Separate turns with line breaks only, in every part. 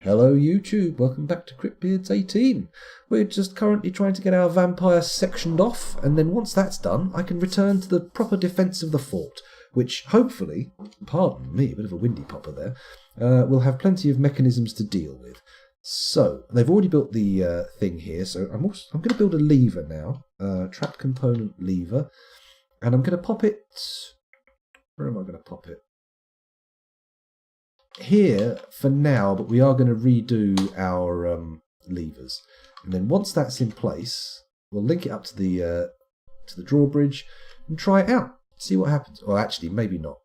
Hello YouTube, welcome back to Cryptbeards XVIII. We're just currently trying to get our vampire sectioned off, and then once that's done, I can return to the proper defence of the fort, which hopefully, pardon me, a bit of a windy popper there, will have plenty of mechanisms to deal with. So, they've already built the thing here, so I'm going to build a lever now, trap component lever, and I'm going to pop it... Where am I going to pop it? Here for now, but we are going to redo our levers, and then once that's in place, we'll link it up to the drawbridge and try it out. See what happens. Well, actually, maybe not.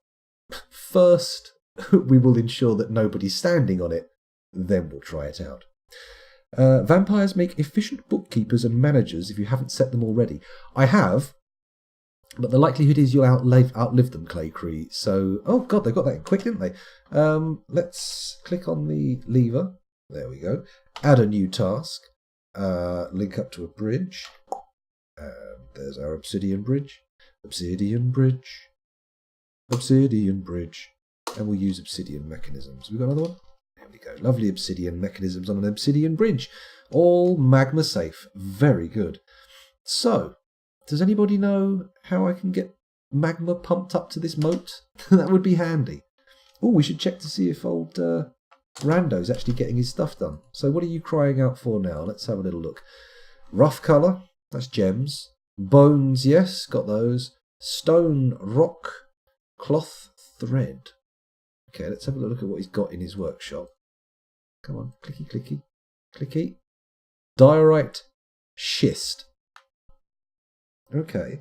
First, we will ensure that nobody's standing on it. Then we'll try it out. Vampires make efficient bookkeepers and managers if you haven't set them already. I have. But the likelihood is you'll outlive them, Clay Cree. So, oh god, they got that in quick, didn't they? Let's click on the lever. There we go. Add a new task. Link up to a bridge. There's our obsidian bridge. Obsidian bridge. Obsidian bridge. And we'll use obsidian mechanisms. We got another one? There we go. Lovely obsidian mechanisms on an obsidian bridge. All magma safe. Very good. So, does anybody know how I can get magma pumped up to this moat? That would be handy. Oh, we should check to see if old Rando's actually getting his stuff done. So what are you crying out for now? Let's have a little look. Rough colour, that's gems. Bones, yes, got those. Stone, rock, cloth, thread. Okay, let's have a look at what he's got in his workshop. Come on, clicky, clicky, clicky. Diorite, schist. Okay.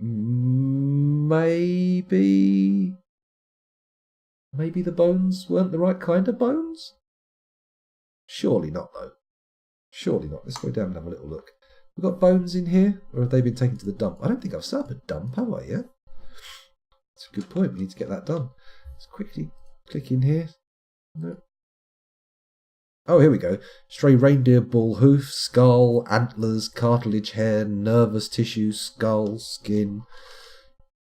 Maybe the bones weren't the right kind of bones? Surely not, though. Surely not. Let's go down and have a little look. We've got bones in here, or have they been taken to the dump? I don't think I've set up a dump, have I, yet? That's a good point. We need to get that done. Let's quickly click in here. No. Oh, here we go. Stray reindeer bull hoof, skull, antlers, cartilage, hair, nervous tissue, skull, skin,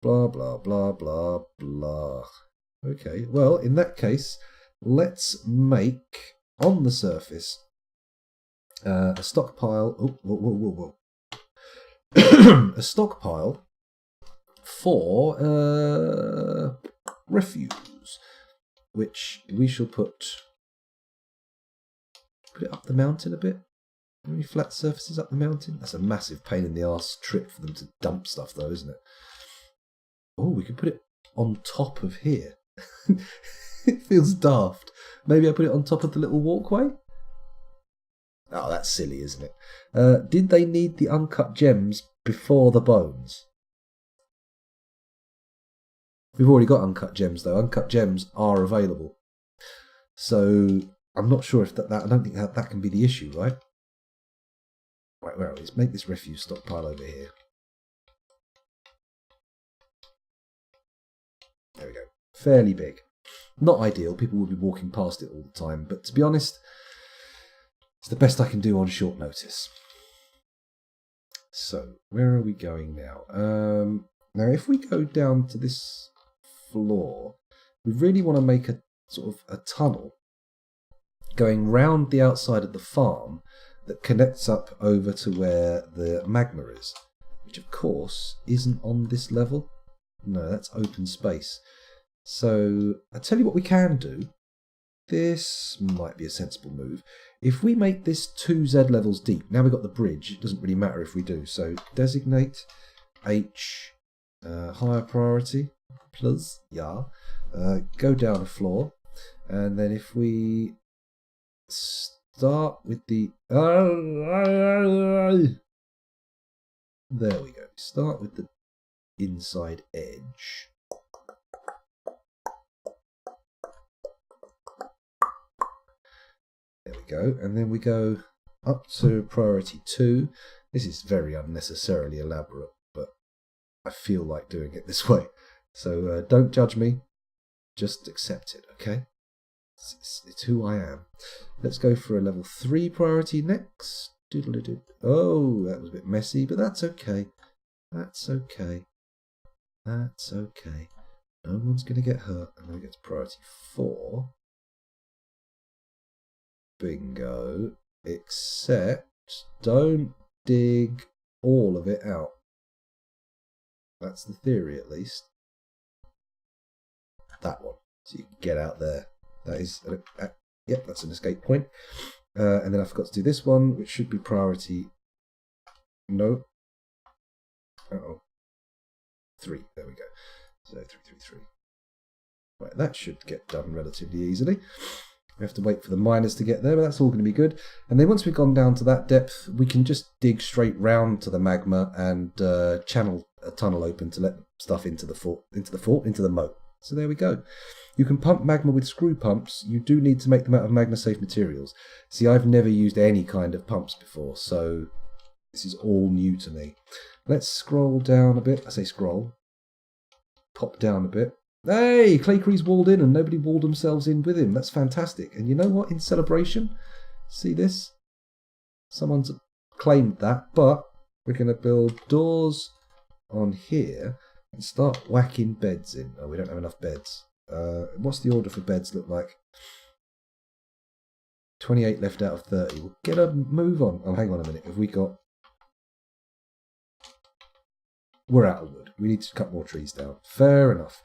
blah, blah, blah, blah, blah. Okay, well, in that case, let's make, on the surface, a stockpile... Oh, whoa, whoa, whoa, whoa. A stockpile for refuse, which we shall put it up the mountain a bit. Any flat surfaces up the mountain? That's a massive pain in the arse trip for them to dump stuff, though, isn't it? Oh, we could put it on top of here. It feels daft. Maybe I put it on top of the little walkway? Oh, that's silly, isn't it? Did they need the uncut gems before the bones? We've already got uncut gems, though. Uncut gems are available. So I'm not sure if that I don't think that can be the issue, right? Right, where are we? Let's make this refuse stockpile over here. There we go. Fairly big. Not ideal. People will be walking past it all the time. But to be honest, it's the best I can do on short notice. So, where are we going now? Now, if we go down to this floor, we really want to make a sort of a tunnel going round the outside of the farm that connects up over to where the magma is, which of course isn't on this level. No, that's open space. So I tell you what we can do. This might be a sensible move. If we make this 2 Z levels deep, now we've got the bridge, it doesn't really matter if we do. So designate H higher priority, plus, yeah. Go down a floor, and then if we start with the... There we go. Start with the inside edge. There we go. And then we go up to priority 2. This is very unnecessarily elaborate, but I feel like doing it this way. So don't judge me. Just accept it, okay? It's who I am. Let's go for a level 3 priority next. Doodle-doo. Oh, that was a bit messy, but that's okay. That's okay. That's okay. No one's going to get hurt. And then we get to priority 4. bingo, except don't dig all of it out. That's the theory, at least. That one. So you can get out there. That is, yep, that's an escape point. And then I forgot to do this one, which should be priority. No. Uh-oh. 3. There we go. So 3, 3, 3. Right, that should get done relatively easily. We have to wait for the miners to get there, but that's all going to be good. And then once we've gone down to that depth, we can just dig straight round to the magma and channel a tunnel open to let stuff into the moat. So there we go. You can pump magma with screw pumps. You do need to make them out of magma-safe materials. See, I've never used any kind of pumps before, so this is all new to me. Let's scroll down a bit. I say scroll. Pop down a bit. Hey, Claycree's walled in and nobody walled themselves in with him. That's fantastic. And you know what? In celebration, see this? Someone's claimed that, but we're going to build doors on here and start whacking beds in. Oh, we don't have enough beds. What's the order for beds look like? 28 left out of 30. We'll get a move on. Oh, hang on a minute. Have we got... We're out of wood. We need to cut more trees down. Fair enough.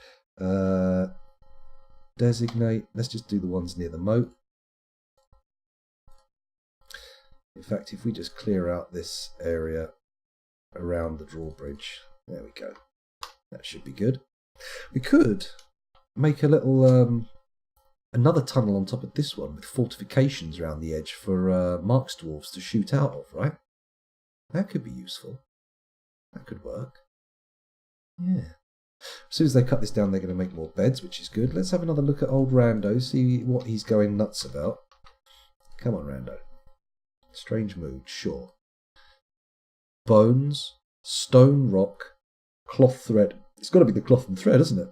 Designate. Let's just do the ones near the moat. In fact, if we just clear out this area around the drawbridge. There we go. That should be good. We could make a little another tunnel on top of this one with fortifications around the edge for Mark's dwarves to shoot out of, right? That could be useful. That could work. Yeah. As soon as they cut this down, they're going to make more beds, which is good. Let's have another look at old Rando, see what he's going nuts about. Come on, Rando. Strange mood, sure. Bones, stone rock, cloth thread. It's got to be the cloth and thread, isn't it?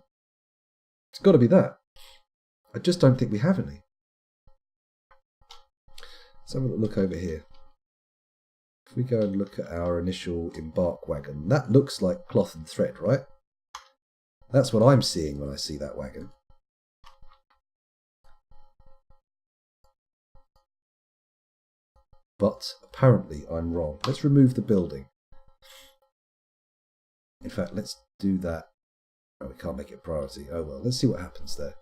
It's got to be that. I just don't think we have any. Let's have a look over here. If we go and look at our initial embark wagon, that looks like cloth and thread, right? That's what I'm seeing when I see that wagon. But apparently I'm wrong. Let's remove the building. In fact, let's do that. Oh, we can't make it a priority. Oh well, let's see what happens there.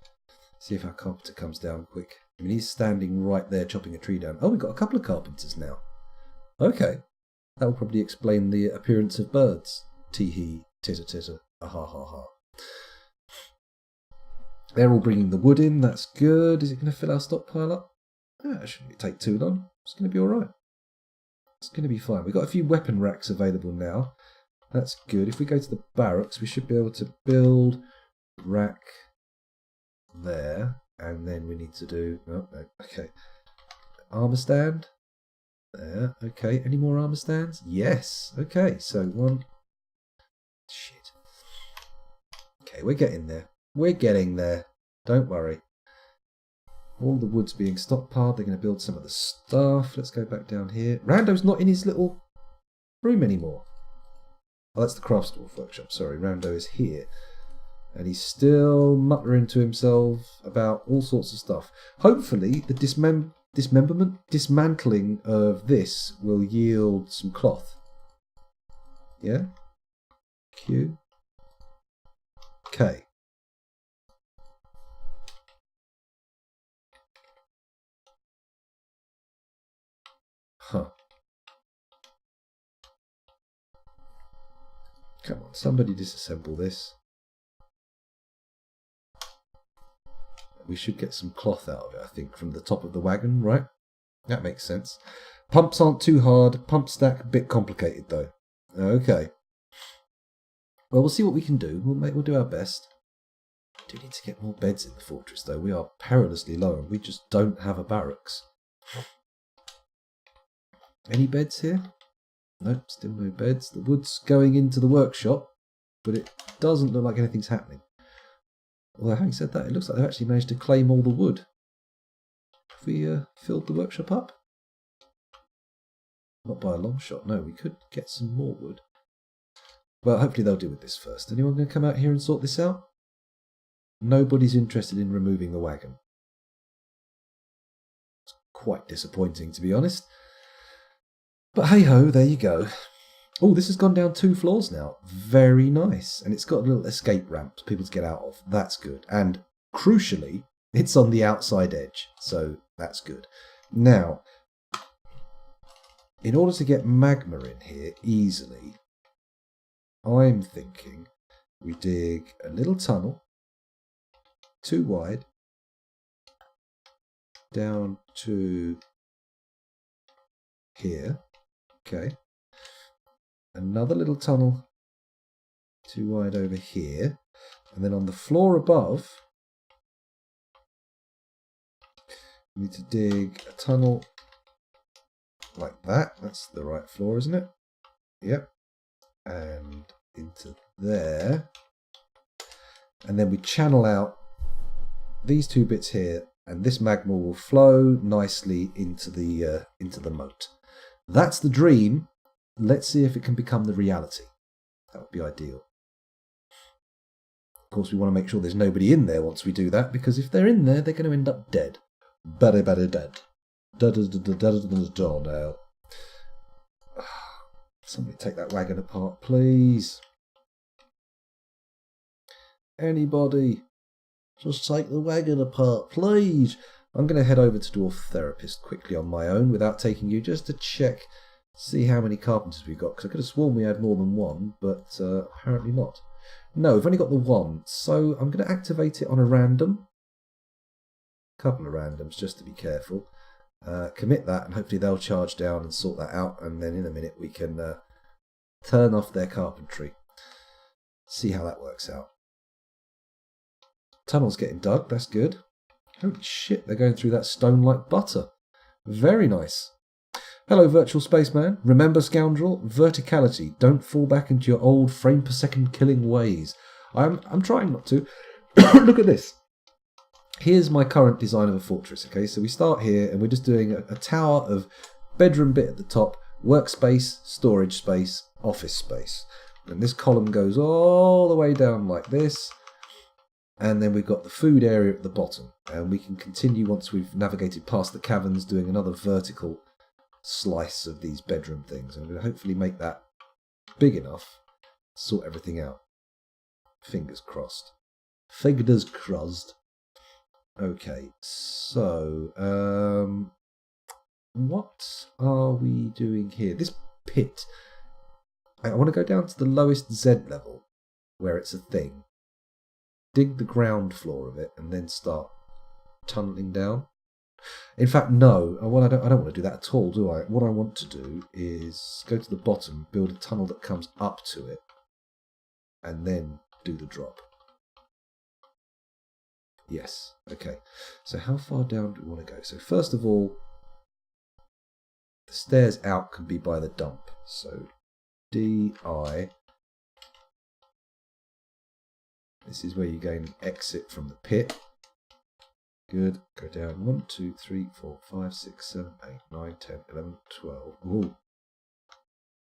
See if our carpenter comes down quick. I mean, he's standing right there chopping a tree down. Oh, we've got a couple of carpenters now. Okay. That will probably explain the appearance of birds. Tee-hee, titter-titter, ah-ha-ha-ha. They're all bringing the wood in. That's good. Is it going to fill our stockpile up? Yeah, it shouldn't take too long. It's going to be all right. It's going to be fine. We've got a few weapon racks available now. That's good. If we go to the barracks, we should be able to build rack there. And then we need to do... Oh, no. Okay. Armour stand. There. Okay. Any more armour stands? Yes. Okay. So one... Shit. Okay, we're getting there. We're getting there. Don't worry. All the wood's being stockpiled. They're going to build some of the stuff. Let's go back down here. Rando's not in his little room anymore. Oh, that's the Craftsdwarf workshop. Sorry, Rando is here. And he's still muttering to himself about all sorts of stuff. Hopefully, the dismantling of this will yield some cloth. Yeah? Q. K. Huh. Come on, somebody disassemble this. We should get some cloth out of it, I think, from the top of the wagon, right? That makes sense. Pumps aren't too hard. Pump stack, a bit complicated, though. Okay. Well, we'll see what we can do. We'll do our best. We do need to get more beds in the fortress, though. We are perilously low, and we just don't have a barracks. Any beds here? Nope, still no beds. The wood's going into the workshop, but it doesn't look like anything's happening. Although, having said that, it looks like they've actually managed to claim all the wood. Have we filled the workshop up? Not by a long shot, no. We could get some more wood. Well, hopefully they'll deal with this first. Anyone going to come out here and sort this out? Nobody's interested in removing the wagon. It's quite disappointing, to be honest. But hey-ho, there you go. Oh, this has gone down 2 floors now. Very nice. And it's got a little escape ramp for people to get out of. That's good. And crucially, it's on the outside edge. So that's good. Now, in order to get magma in here easily, I'm thinking we dig a little tunnel, 2 wide, down to here. Okay. Another little tunnel, 2 wide over here. And then on the floor above, we need to dig a tunnel like that. That's the right floor, isn't it? Yep. And into there. And then we channel out these 2 bits here, and this magma will flow nicely into the moat. That's the dream. Let's see if it can become the reality. That would be ideal. Of course, we want to make sure there's nobody in there once we do that, because if they're in there, they're going to end up dead. Very dead. Now. Somebody take that wagon apart, please. Anybody, just take the wagon apart, please. I'm going to head over to Dwarf Therapist quickly on my own without taking you, just to check, see how many carpenters we've got, because I could have sworn we had more than 1, but apparently not. No, we've only got the 1, so I'm going to activate it on a random. Couple of randoms, just to be careful. Commit that, and hopefully they'll charge down and sort that out, and then in a minute we can turn off their carpentry. See how that works out. Tunnel's getting dug, that's good. Holy shit, they're going through that stone like butter. Very nice. Hello, virtual spaceman. Remember, scoundrel, verticality. Don't fall back into your old frame per second killing ways. I'm trying not to. Look at this. Here's my current design of a fortress. Okay, so we start here, and we're just doing a tower of bedroom bit at the top, workspace, storage space, office space. And this column goes all the way down like this. And then we've got the food area at the bottom. And we can continue once we've navigated past the caverns, doing another vertical slice of these bedroom things. I'm going to hopefully make that big enough to sort everything out. Fingers crossed. Fingers crossed. Okay, so what are we doing here? This pit. I want to go down to the lowest Z level, where it's a thing. Dig the ground floor of it, and then start tunneling down. In fact, no. I don't want to do that at all, do I? What I want to do is go to the bottom, build a tunnel that comes up to it, and then do the drop. Yes. Okay. So how far down do we want to go? So first of all, the stairs out can be by the dump. So DI. This is where you gain an exit from the pit. Good. Go down 1, 2, 3, 4, 5, 6, 7, 8, 9, 10, 11, 12. Ooh.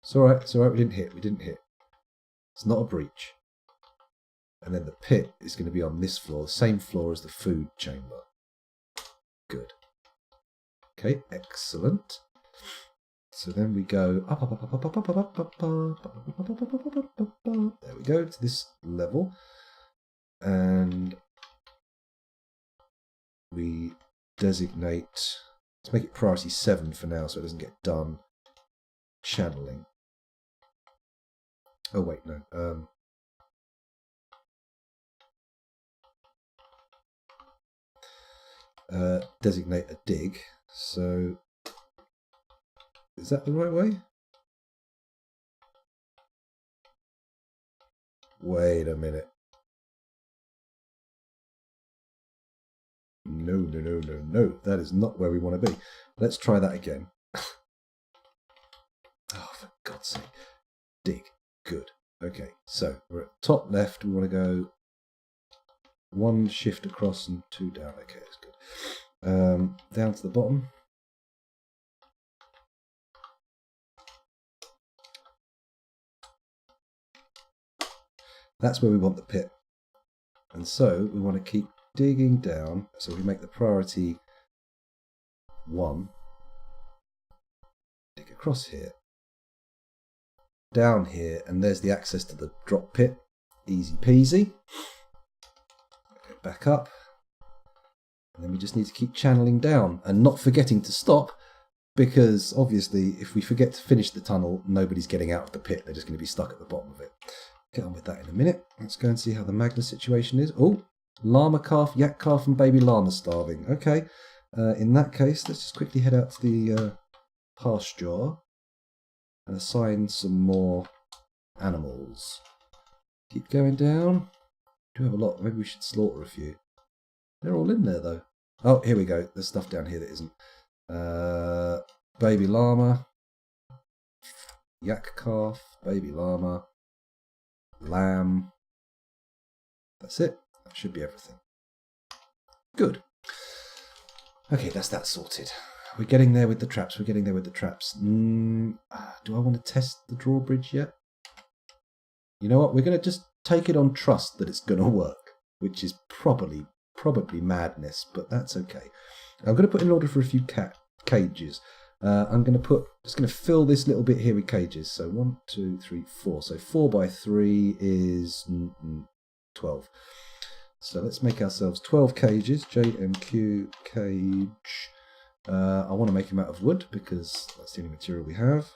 It's alright. It's alright. We didn't hit. It's not a breach. And then the pit is going to be on this floor, the same floor as the food chamber. Good. Okay, excellent. So then we go up. There we go, to this level. And we designate, let's make it priority 7 for now so it doesn't get done. Channeling. Oh wait, no. Designate a dig. So is that the right way? Wait a minute. No. That is not where we want to be. Let's try that again. Oh, for God's sake. Dig. Good. Okay, so we're at top left. We want to go 1 shift across and 2 down. Okay, that's good. Down to the bottom. That's where we want the pit. And so we want to keep digging down. So we make the priority 1. Dig across here. Down here, and there's the access to the drop pit. Easy peasy. Go back up. And then we just need to keep channeling down and not forgetting to stop, because obviously if we forget to finish the tunnel, nobody's getting out of the pit. They're just going to be stuck at the bottom of it. Get on with that in a minute. Let's go and see how the magna situation is. Oh, llama calf, yak calf and baby llama starving. Okay, in that case, let's just quickly head out to the pasture and assign some more animals. Keep going down. Do have a lot. Maybe we should slaughter a few. They're all in there though. Oh, here we go. There's stuff down here that isn't. Baby llama, yak calf, baby llama, lamb. That's it. That should be everything. Good. Okay, that's that sorted. We're getting there with the traps. We're getting there with the traps. Do I want to test the drawbridge yet? You know what? We're going to just take it on trust that it's going to work, which is probably madness, but that's okay. I'm going to put in order for a few cages. I'm going to just going to fill this little bit here with cages. So 1, 2, 3, 4. So 4 by 3 is 12. So let's make ourselves 12 cages. JMQ cage. I want to make them out of wood because that's the only material we have.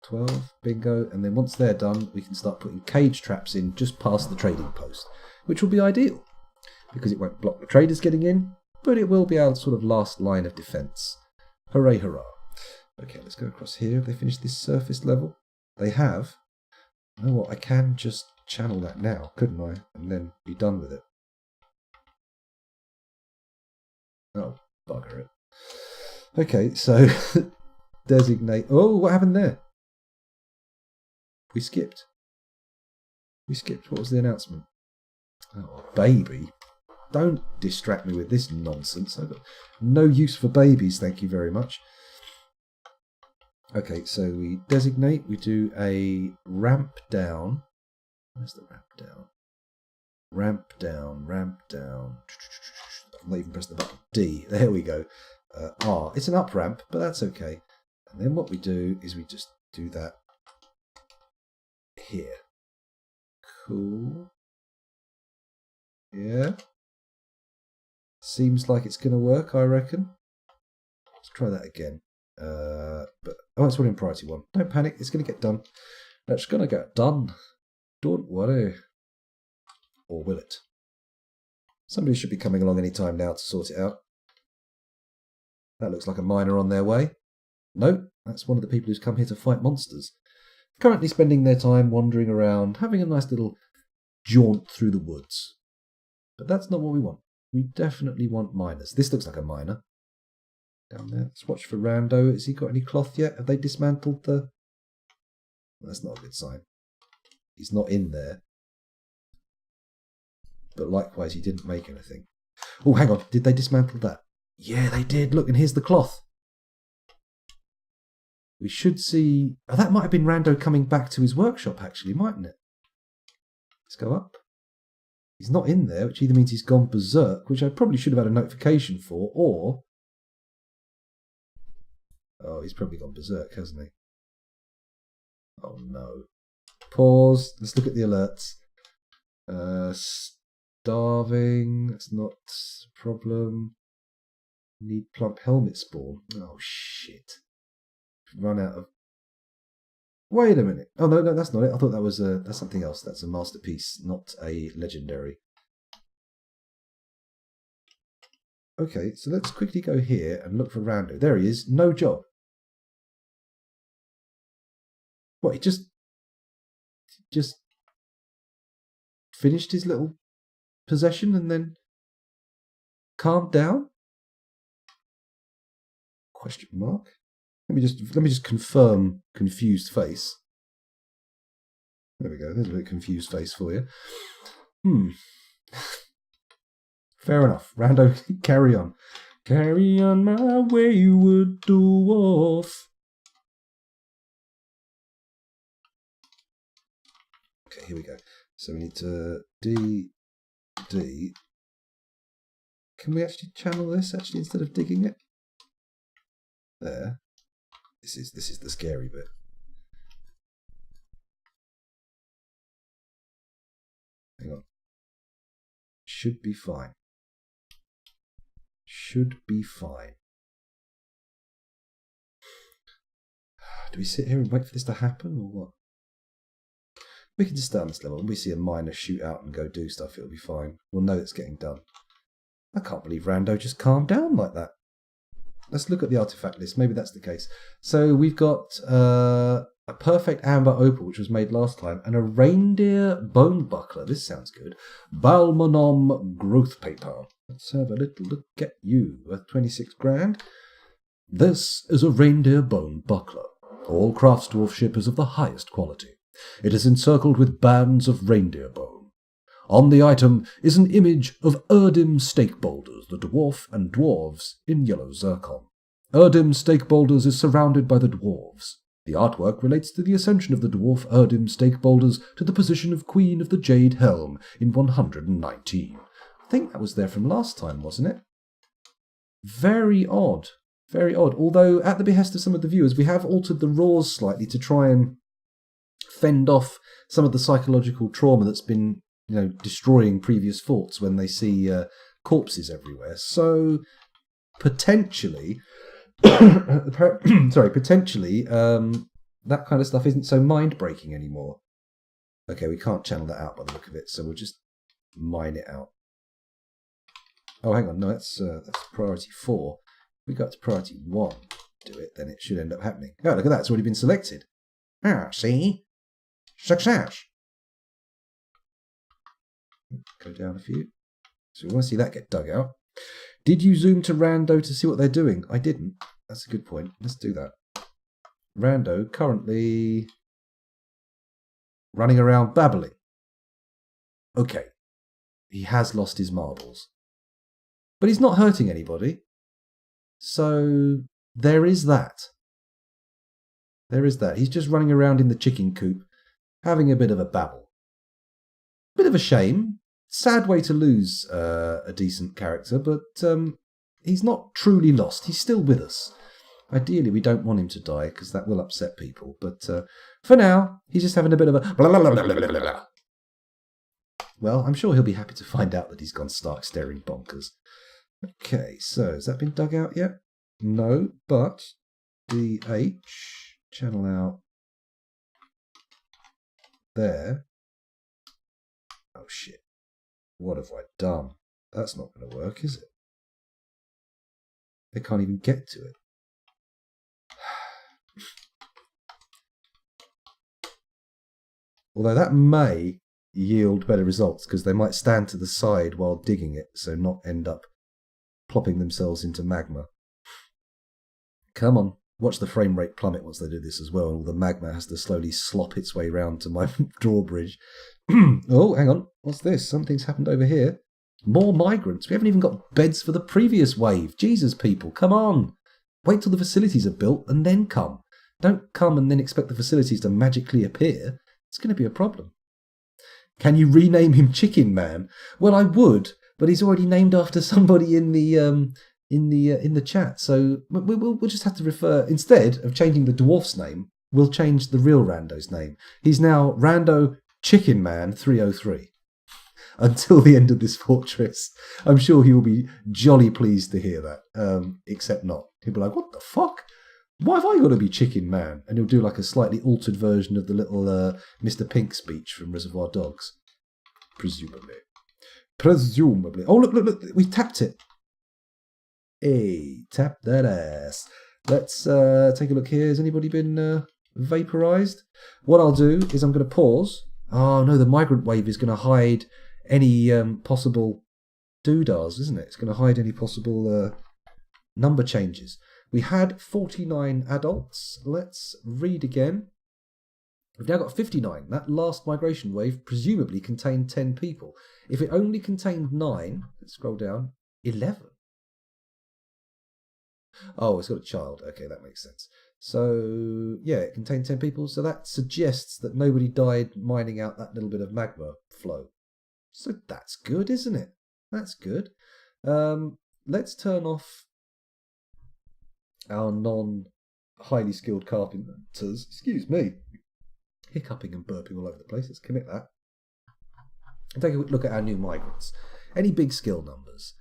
12, bingo. And then once they're done, we can start putting cage traps in just past the trading post, which will be ideal because it won't block the traders getting in, but it will be our sort of last line of defense. Hooray, hurrah. Okay, let's go across here. Have they finished this surface level? They have. You know what? I can just channel that now, couldn't I? And then be done with it. Oh, bugger it. Okay, so designate. Oh, what happened there? We skipped. What was the announcement? Oh, baby. Don't distract me with this nonsense. I've got no use for babies, thank you very much. Okay, so we designate. We do a ramp down. Where's the ramp down? Ramp down, ramp down. I've not even pressed the button. D. There we go. R. It's an up ramp, but that's okay. And then what we do is we just do that here. Cool. Yeah. Seems like it's going to work, I reckon. Let's try that again. It's one in priority 1. Don't panic, it's going to get done. It's going to get done. Don't worry. Or will it? Somebody should be coming along any time now to sort it out. That looks like a miner on their way. No, that's one of the people who's come here to fight monsters. Currently spending their time wandering around, having a nice little jaunt through the woods. But that's not what we want. We definitely want miners. This looks like a miner. Down there. Let's watch for Rando. Has he got any cloth yet? Have they dismantled the... That's not a good sign. He's not in there. But likewise, he didn't make anything. Oh, hang on. Did they dismantle that? Yeah, they did. Look, and here's the cloth. We should see... Oh, that might have been Rando coming back to his workshop, actually, mightn't it? Let's go up. He's not in there, which either means he's gone berserk, which I probably should have had a notification for, or... Oh, he's probably gone berserk, hasn't he? Oh, no. Pause. Let's look at the alerts. Starving. That's not a problem. Need plump helmet spawn. Oh, shit. Run out of... Wait a minute. Oh, no, that's not it. I thought that was that's something else. That's a masterpiece, not a legendary. Okay, so let's quickly go here and look for Rando. There he is. No job. What, he just finished his little possession and then calmed down? Question mark. Let me just confirm confused face. There we go. There's a bit of confused face for you. Fair enough. Rando, carry on. Carry on my wayward dwarf. Okay, here we go. So we need to D. Can we actually channel this actually instead of digging it? There. This is the scary bit. Hang on. Should be fine. Should be fine. Do we sit here and wait for this to happen or what? We can just stay on this level. When we see a miner shoot out and go do stuff, it'll be fine. We'll know it's getting done. I can't believe Rando just calmed down like that. Let's look at the artifact list. Maybe that's the case. So we've got a perfect amber opal, which was made last time, and a reindeer bone buckler. This sounds good. Balmonom growth paper. Let's have a little look at you. Worth 26 grand. This is a reindeer bone buckler. All crafts dwarf ship is of the highest quality. It is encircled with bands of reindeer bone. On the item is an image of Erdim stake boulders, the dwarf and dwarves, in yellow zircon. Erdim stake boulders is surrounded by the dwarves. The artwork relates to the ascension of the dwarf Erdim stake boulders to the position of Queen of the Jade Helm in 119. I think that was there from last time, wasn't it? Very odd. Very odd. Although, at the behest of some of the viewers, we have altered the roars slightly to try and fend off some of the psychological trauma that's been, destroying previous forts when they see corpses everywhere. So, potentially, potentially, that kind of stuff isn't so mind-breaking anymore. Okay, we can't channel that out by the look of it, so we'll just mine it out. Oh, hang on, no, that's priority 4. If we go up to priority 1 to do it, then it should end up happening. Oh, look at that, it's already been selected. Ah, see? Success! Go down a few. So we want to see that get dug out. Did you zoom to Rando to see what they're doing? I didn't. That's a good point. Let's do that. Rando currently running around babbling. Okay. He has lost his marbles. But he's not hurting anybody. So there is that. There is that. He's just running around in the chicken coop, having a bit of a babble. Bit of a shame. Sad way to lose a decent character, but he's not truly lost. He's still with us. Ideally, we don't want him to die, because that will upset people. But for now, he's just having a bit of a blah, blah, blah, blah, blah, blah, blah. Well, I'm sure he'll be happy to find out that he's gone stark staring bonkers. Okay, so has that been dug out yet? No, but DH, channel out there. Oh shit. What have I done? That's not going to work, is it? They can't even get to it. Although that may yield better results, because they might stand to the side while digging it, so not end up plopping themselves into magma. Come on. Watch the frame rate plummet once they do this as well, and all the magma has to slowly slop its way round to my drawbridge. Oh, hang on. What's this? Something's happened over here. More migrants. We haven't even got beds for the previous wave. Jesus, people, come on. Wait till the facilities are built and then come. Don't come and then expect the facilities to magically appear. It's going to be a problem. Can you rename him Chicken Man? Well, I would, but he's already named after somebody in the chat. So we'll just have to refer, instead of changing the dwarf's name, we'll change the real Rando's name. He's now Rando Chicken Man 303 until the end of this fortress. I'm sure he will be jolly pleased to hear that, except not. He'll be like, what the fuck? Why have I got to be Chicken Man? And he'll do like a slightly altered version of the little Mr. Pink speech from Reservoir Dogs. Presumably. Oh, look, we tapped it. Hey, tap that ass. Let's take a look here. Has anybody been vaporized? What I'll do is I'm going to pause. Oh, no, the migrant wave is going to hide any possible doodahs, isn't it? It's going to hide any possible number changes. We had 49 adults. Let's read again. We've now got 59. That last migration wave presumably contained 10 people. If it only contained 9, let's scroll down, 11. Oh, it's got a child. Okay, that makes sense. So, yeah, it contained 10 people. So that suggests that nobody died mining out that little bit of magma flow. So that's good, isn't it? That's good. Let's turn off our non-highly skilled carpenters, excuse me, hiccuping and burping all over the place. Let's commit that. And take a look at our new migrants. Any big skill numbers?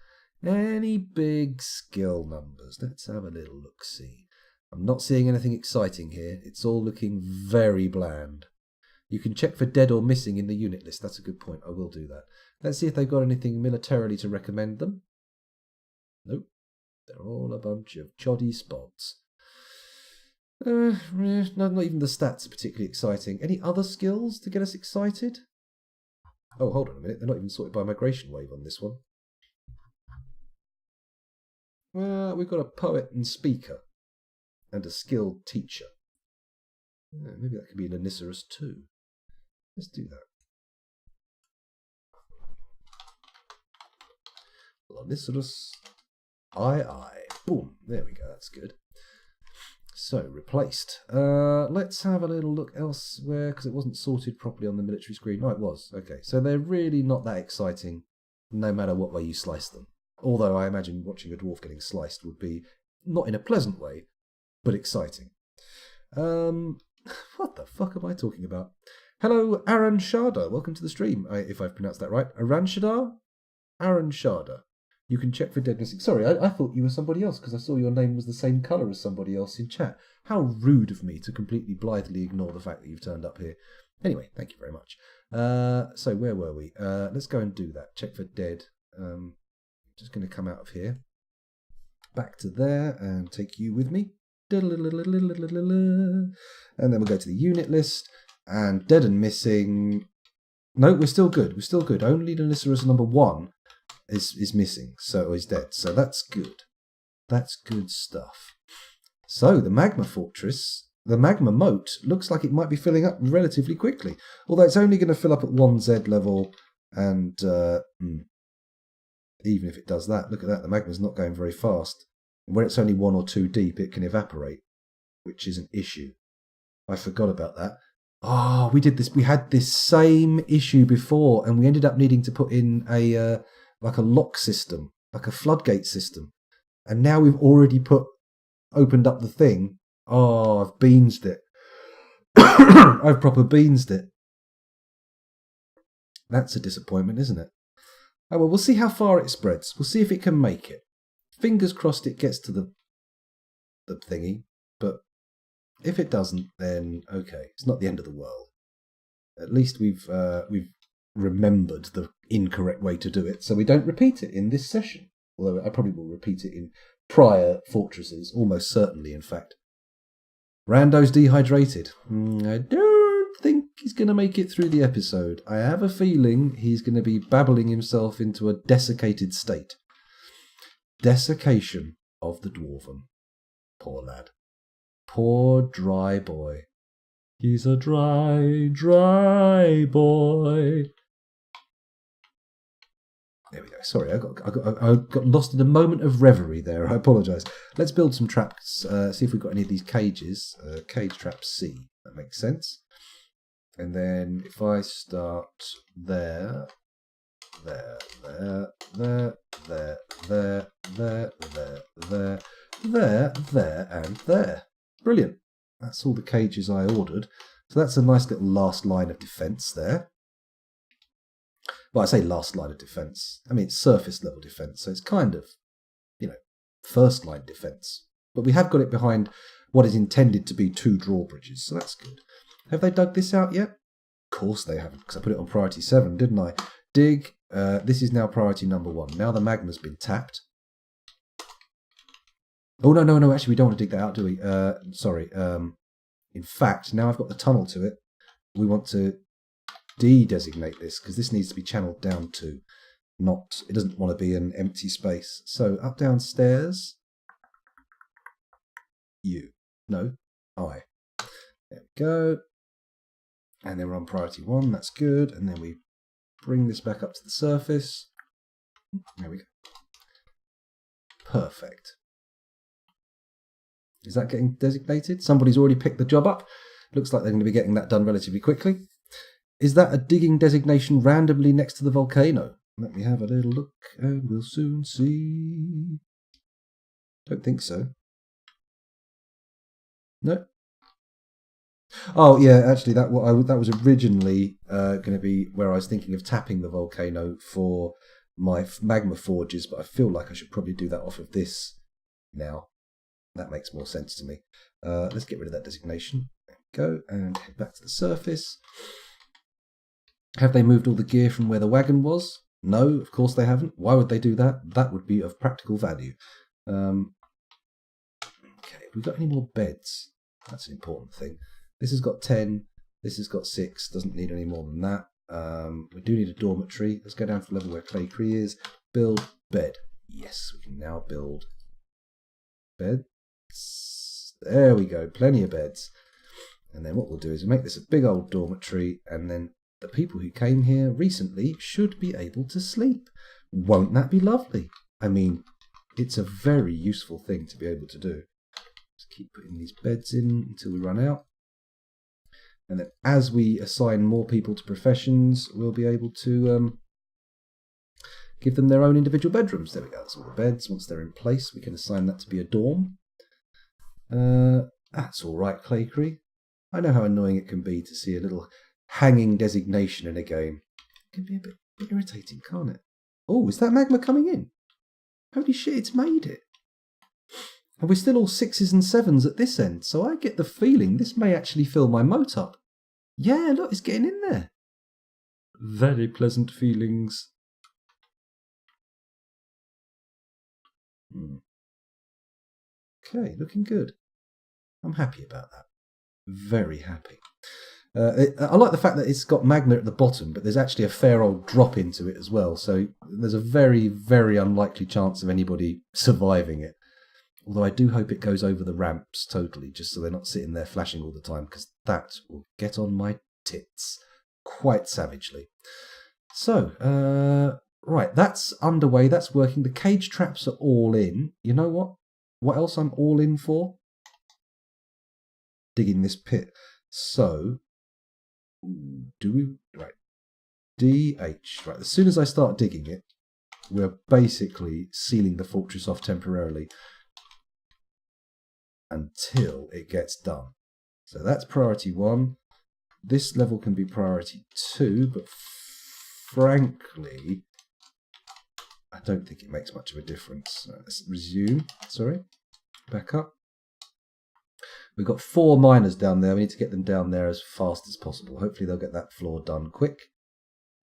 Any big skill numbers? Let's have a little look-see. I'm not seeing anything exciting here. It's all looking very bland. You can check for dead or missing in the unit list. That's a good point. I will do that. Let's see if they've got anything militarily to recommend them. Nope. They're all a bunch of choddy spots. Not even the stats are particularly exciting. Any other skills to get us excited? Oh, hold on a minute. They're not even sorted by migration wave on this one. Well, we've got a poet and speaker and a skilled teacher. Maybe that could be an Anicerus too. Let's do that. Anicerus. Aye. Boom. There we go. That's good. So, replaced. Let's have a little look elsewhere, because it wasn't sorted properly on the military screen. Oh, it was. Okay, so they're really not that exciting, no matter what way you slice them. Although I imagine watching a dwarf getting sliced would be, not in a pleasant way, but exciting. What the fuck am I talking about? Hello, Aran Shada. Welcome to the stream, if I've pronounced that right. Aran Shada? Aran Shada. You can check for dead missing. Sorry, I thought you were somebody else because I saw your name was the same colour as somebody else in chat. How rude of me to completely blithely ignore the fact that you've turned up here. Anyway, thank you very much. So where were we? Let's go and do that. Check for dead. Just going to come out of here. Back to there and take you with me. And then we'll go to the unit list. And dead and missing. No, we're still good. We're still good. Only Anicerus number 1 is missing, so he's dead. So that's good. That's good stuff. So the magma fortress, the magma moat, looks like it might be filling up relatively quickly. Although it's only going to fill up at 1Z level, and even if it does that, look at that, the magma's not going very fast. And when it's only 1 or 2 deep, it can evaporate, which is an issue. I forgot about that. Oh, we did this. We had this same issue before, and we ended up needing to put in a like a lock system, like a floodgate system. And now we've already opened up the thing. Oh, I've beansed it. I've proper beansed it. That's a disappointment, isn't it? Oh, well, we'll see how far it spreads. We'll see if it can make it. Fingers crossed it gets to the thingy. But if it doesn't, then okay. It's not the end of the world. At least we've remembered the incorrect way to do it, so we don't repeat it in this session. Although I probably will repeat it in prior fortresses, almost certainly, in fact. Rando's dehydrated. I don't think he's going to make it through the episode. I have a feeling he's going to be babbling himself into a desiccated state. Desiccation of the dwarven. Poor lad. Poor dry boy. He's a dry boy. There we go. Sorry, I got lost in a moment of reverie there. I apologise. Let's build some traps. See if we've got any of these cages. Cage trap C. That makes sense. And then if I start there, and there. Brilliant. That's all the cages I ordered. So that's a nice little last line of defence there. Well, I say last line of defence. I mean, it's surface level defence. So it's kind of, first line defence. But we have got it behind what is intended to be 2 drawbridges. So that's good. Have they dug this out yet? Of course they haven't, because I put it on priority 7, didn't I? Dig. This is now priority number 1. Now the magma's been tapped. Oh, no. Actually, we don't want to dig that out, do we? Sorry. In fact, now I've got the tunnel to it. We want to de-designate this because this needs to be channeled down to. It doesn't want to be an empty space. So up, downstairs. No, I. There we go. And then we're on priority 1. That's good. And then we bring this back up to the surface. There we go. Perfect. Is that getting designated? Somebody's already picked the job up. Looks like they're going to be getting that done relatively quickly. Is that a digging designation randomly next to the volcano? Let me have a little look and we'll soon see. Don't think so. No. Oh yeah, actually that was originally going to be where I was thinking of tapping the volcano for my magma forges, but I feel like I should probably do that off of this now. That makes more sense to me. Let's get rid of that designation. There we go, and head back to the surface. Have they moved all the gear from where the wagon was? No, of course they haven't. Why would they do that? That would be of practical value. Okay, have we got any more beds? That's an important thing. This has got 10. This has got 6. Doesn't need any more than that. We do need a dormitory. Let's go down to the level where Clay Cree is. Build bed. Yes, we can now build beds. There we go. Plenty of beds. And then what we'll do is make this a big old dormitory, and then the people who came here recently should be able to sleep. Won't that be lovely? I mean, it's a very useful thing to be able to do. Just keep putting these beds in until we run out. And then as we assign more people to professions, we'll be able to give them their own individual bedrooms. There we go, that's all the beds. Once they're in place, we can assign that to be a dorm. That's all right, Clay Cree. I know how annoying it can be to see a little hanging designation in a game. It can be a bit irritating, can't it? Oh, is that magma coming in? Holy shit, it's made it. And we're still all 6s and 7s at this end, so I get the feeling this may actually fill my moat up. Yeah, look, it's getting in there. Very pleasant feelings. Okay, looking good. I'm happy about that. Very happy. I like the fact that it's got magma at the bottom, but there's actually a fair old drop into it as well. So there's a very, very unlikely chance of anybody surviving it. Although I do hope it goes over the ramps totally, just so they're not sitting there flashing all the time, because that will get on my tits quite savagely. So, right, that's underway. That's working. The cage traps are all in. You know what? What else I'm all in for? Digging this pit. So, do we... Right. DH. Right, as soon as I start digging it, we're basically sealing the fortress off temporarily until it gets done. So that's priority 1. This level can be priority 2, but frankly, I don't think it makes much of a difference. Let's resume. Sorry. Back up. We've got 4 miners down there. We need to get them down there as fast as possible. Hopefully they'll get that floor done quick.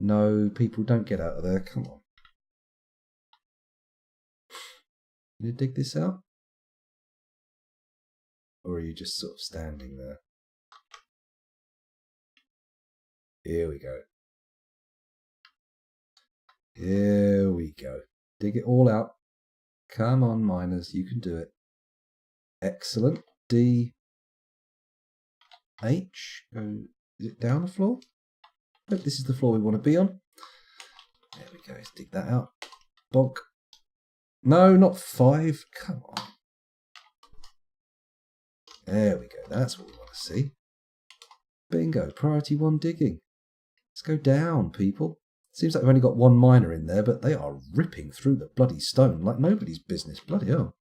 No, people, don't get out of there. Come on. Can you dig this out? Or are you just sort of standing there? Here we go. Here we go. Dig it all out. Come on, miners, you can do it. Excellent. D H. Go. Is it down the floor? Nope, this is the floor we want to be on. There we go. Let's dig that out. Bonk. No, not 5. Come on. There we go. That's what we want to see. Bingo. Priority 1 digging. Let's go down, people. Seems like we've only got 1 miner in there, but they are ripping through the bloody stone like nobody's business. Bloody hell.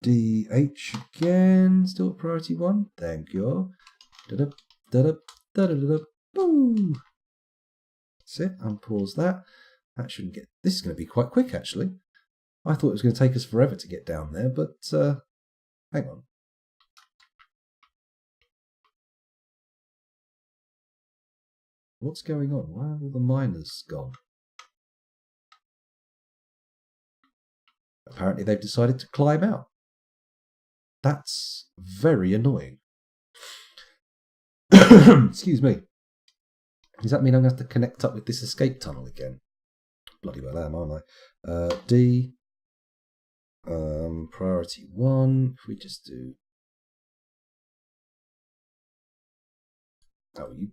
DH again. Still at priority 1. Thank you. Da-da, da-da, da-da-da-da. Boom. That's it. Unpause that. That shouldn't get... This is going to be quite quick, actually. I thought it was going to take us forever to get down there, but hang on. What's going on? Why have all the miners gone? Apparently they've decided to climb out. That's very annoying. Excuse me. Does that mean I'm going to have to connect up with this escape tunnel again? Bloody well am, aren't I? D. Priority 1. If we just do... Oh, you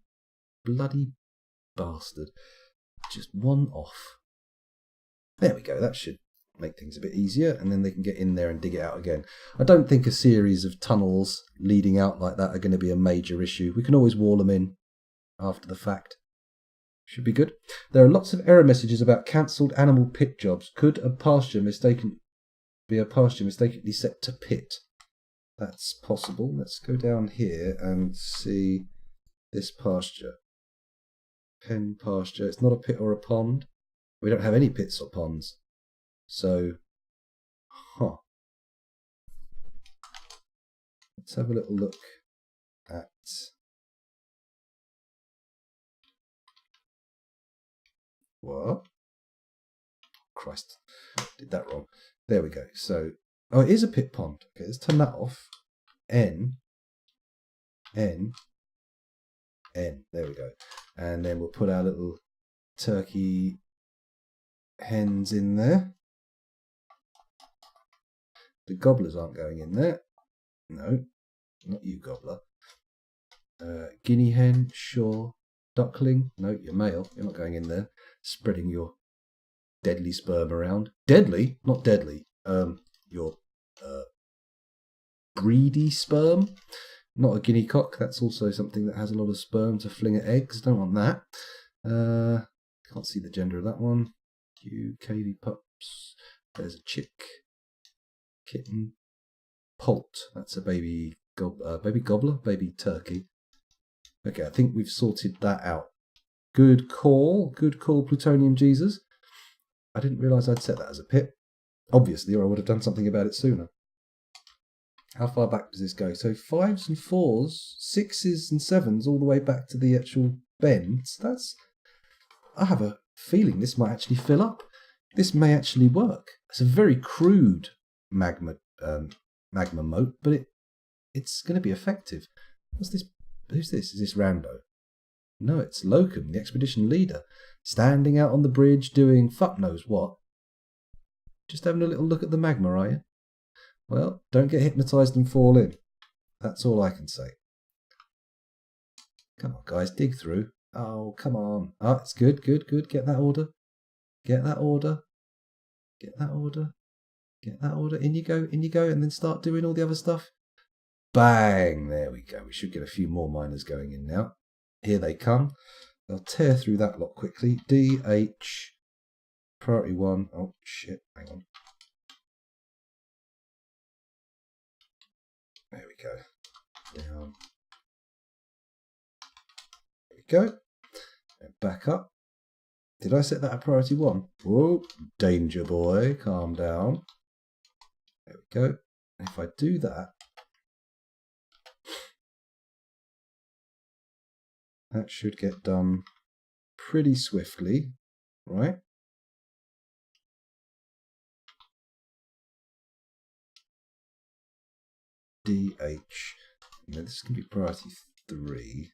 bloody bastard. Just 1 off. There we go. That should make things a bit easier, and then they can get in there and dig it out again. I don't think a series of tunnels leading out like that are going to be a major issue. We can always wall them in after the fact. Should be good. There are lots of error messages about cancelled animal pit jobs. Could a pasture be a pasture mistakenly set to pit? that's possible. Let's go down here and see this pasture. Pen pasture. It's not a pit or a pond. We don't have any pits or ponds. So, let's have a little look at... What? Christ, did that wrong. There we go. So, oh, it is a pit pond. Okay, let's turn that off. N. There we go. And then we'll put our little turkey hens in there. The gobblers aren't going in there. No, not you, gobbler. Guinea hen, sure. Duckling, no, you're male. You're not going in there. Spreading your deadly sperm around. Deadly? Not deadly. Your greedy sperm. Not a guinea cock. That's also something that has a lot of sperm to fling at eggs. Don't want that. Can't see the gender of that one. You, Katie pups. There's a chick. Kitten. Poult. That's a baby gobbler. Baby turkey. Okay, I think we've sorted that out. Good call. Good call, Plutonium Jesus. I didn't realise I'd set that as a pit. Obviously, or I would have done something about it sooner. How far back does this go? So 5s and 4s, 6s and 7s, all the way back to the actual bends. That's... I have a feeling this might actually fill up. This may actually work. It's a very crude magma moat, but it's going to be effective. What's this? Who's this? Is this Rando? No, it's Locum, the expedition leader, standing out on the bridge doing fuck knows what. Just having a little look at the magma, are you? Well, don't get hypnotised and fall in. That's all I can say. Come on, guys, dig through. Oh, come on. Oh, it's good, good, good. Get that order. Get that order. Get that order. Get that order. In you go, and then start doing all the other stuff. Bang! There we go. We should get a few more miners going in now. Here they come. They'll tear through that lot quickly. D, H, priority 1. Oh, shit. Hang on. There we go. Down. There we go. And back up. Did I set that at priority 1? Whoa, danger boy. Calm down. There we go. And if I do that, that should get done pretty swiftly, right? DH. Now this can be priority 3.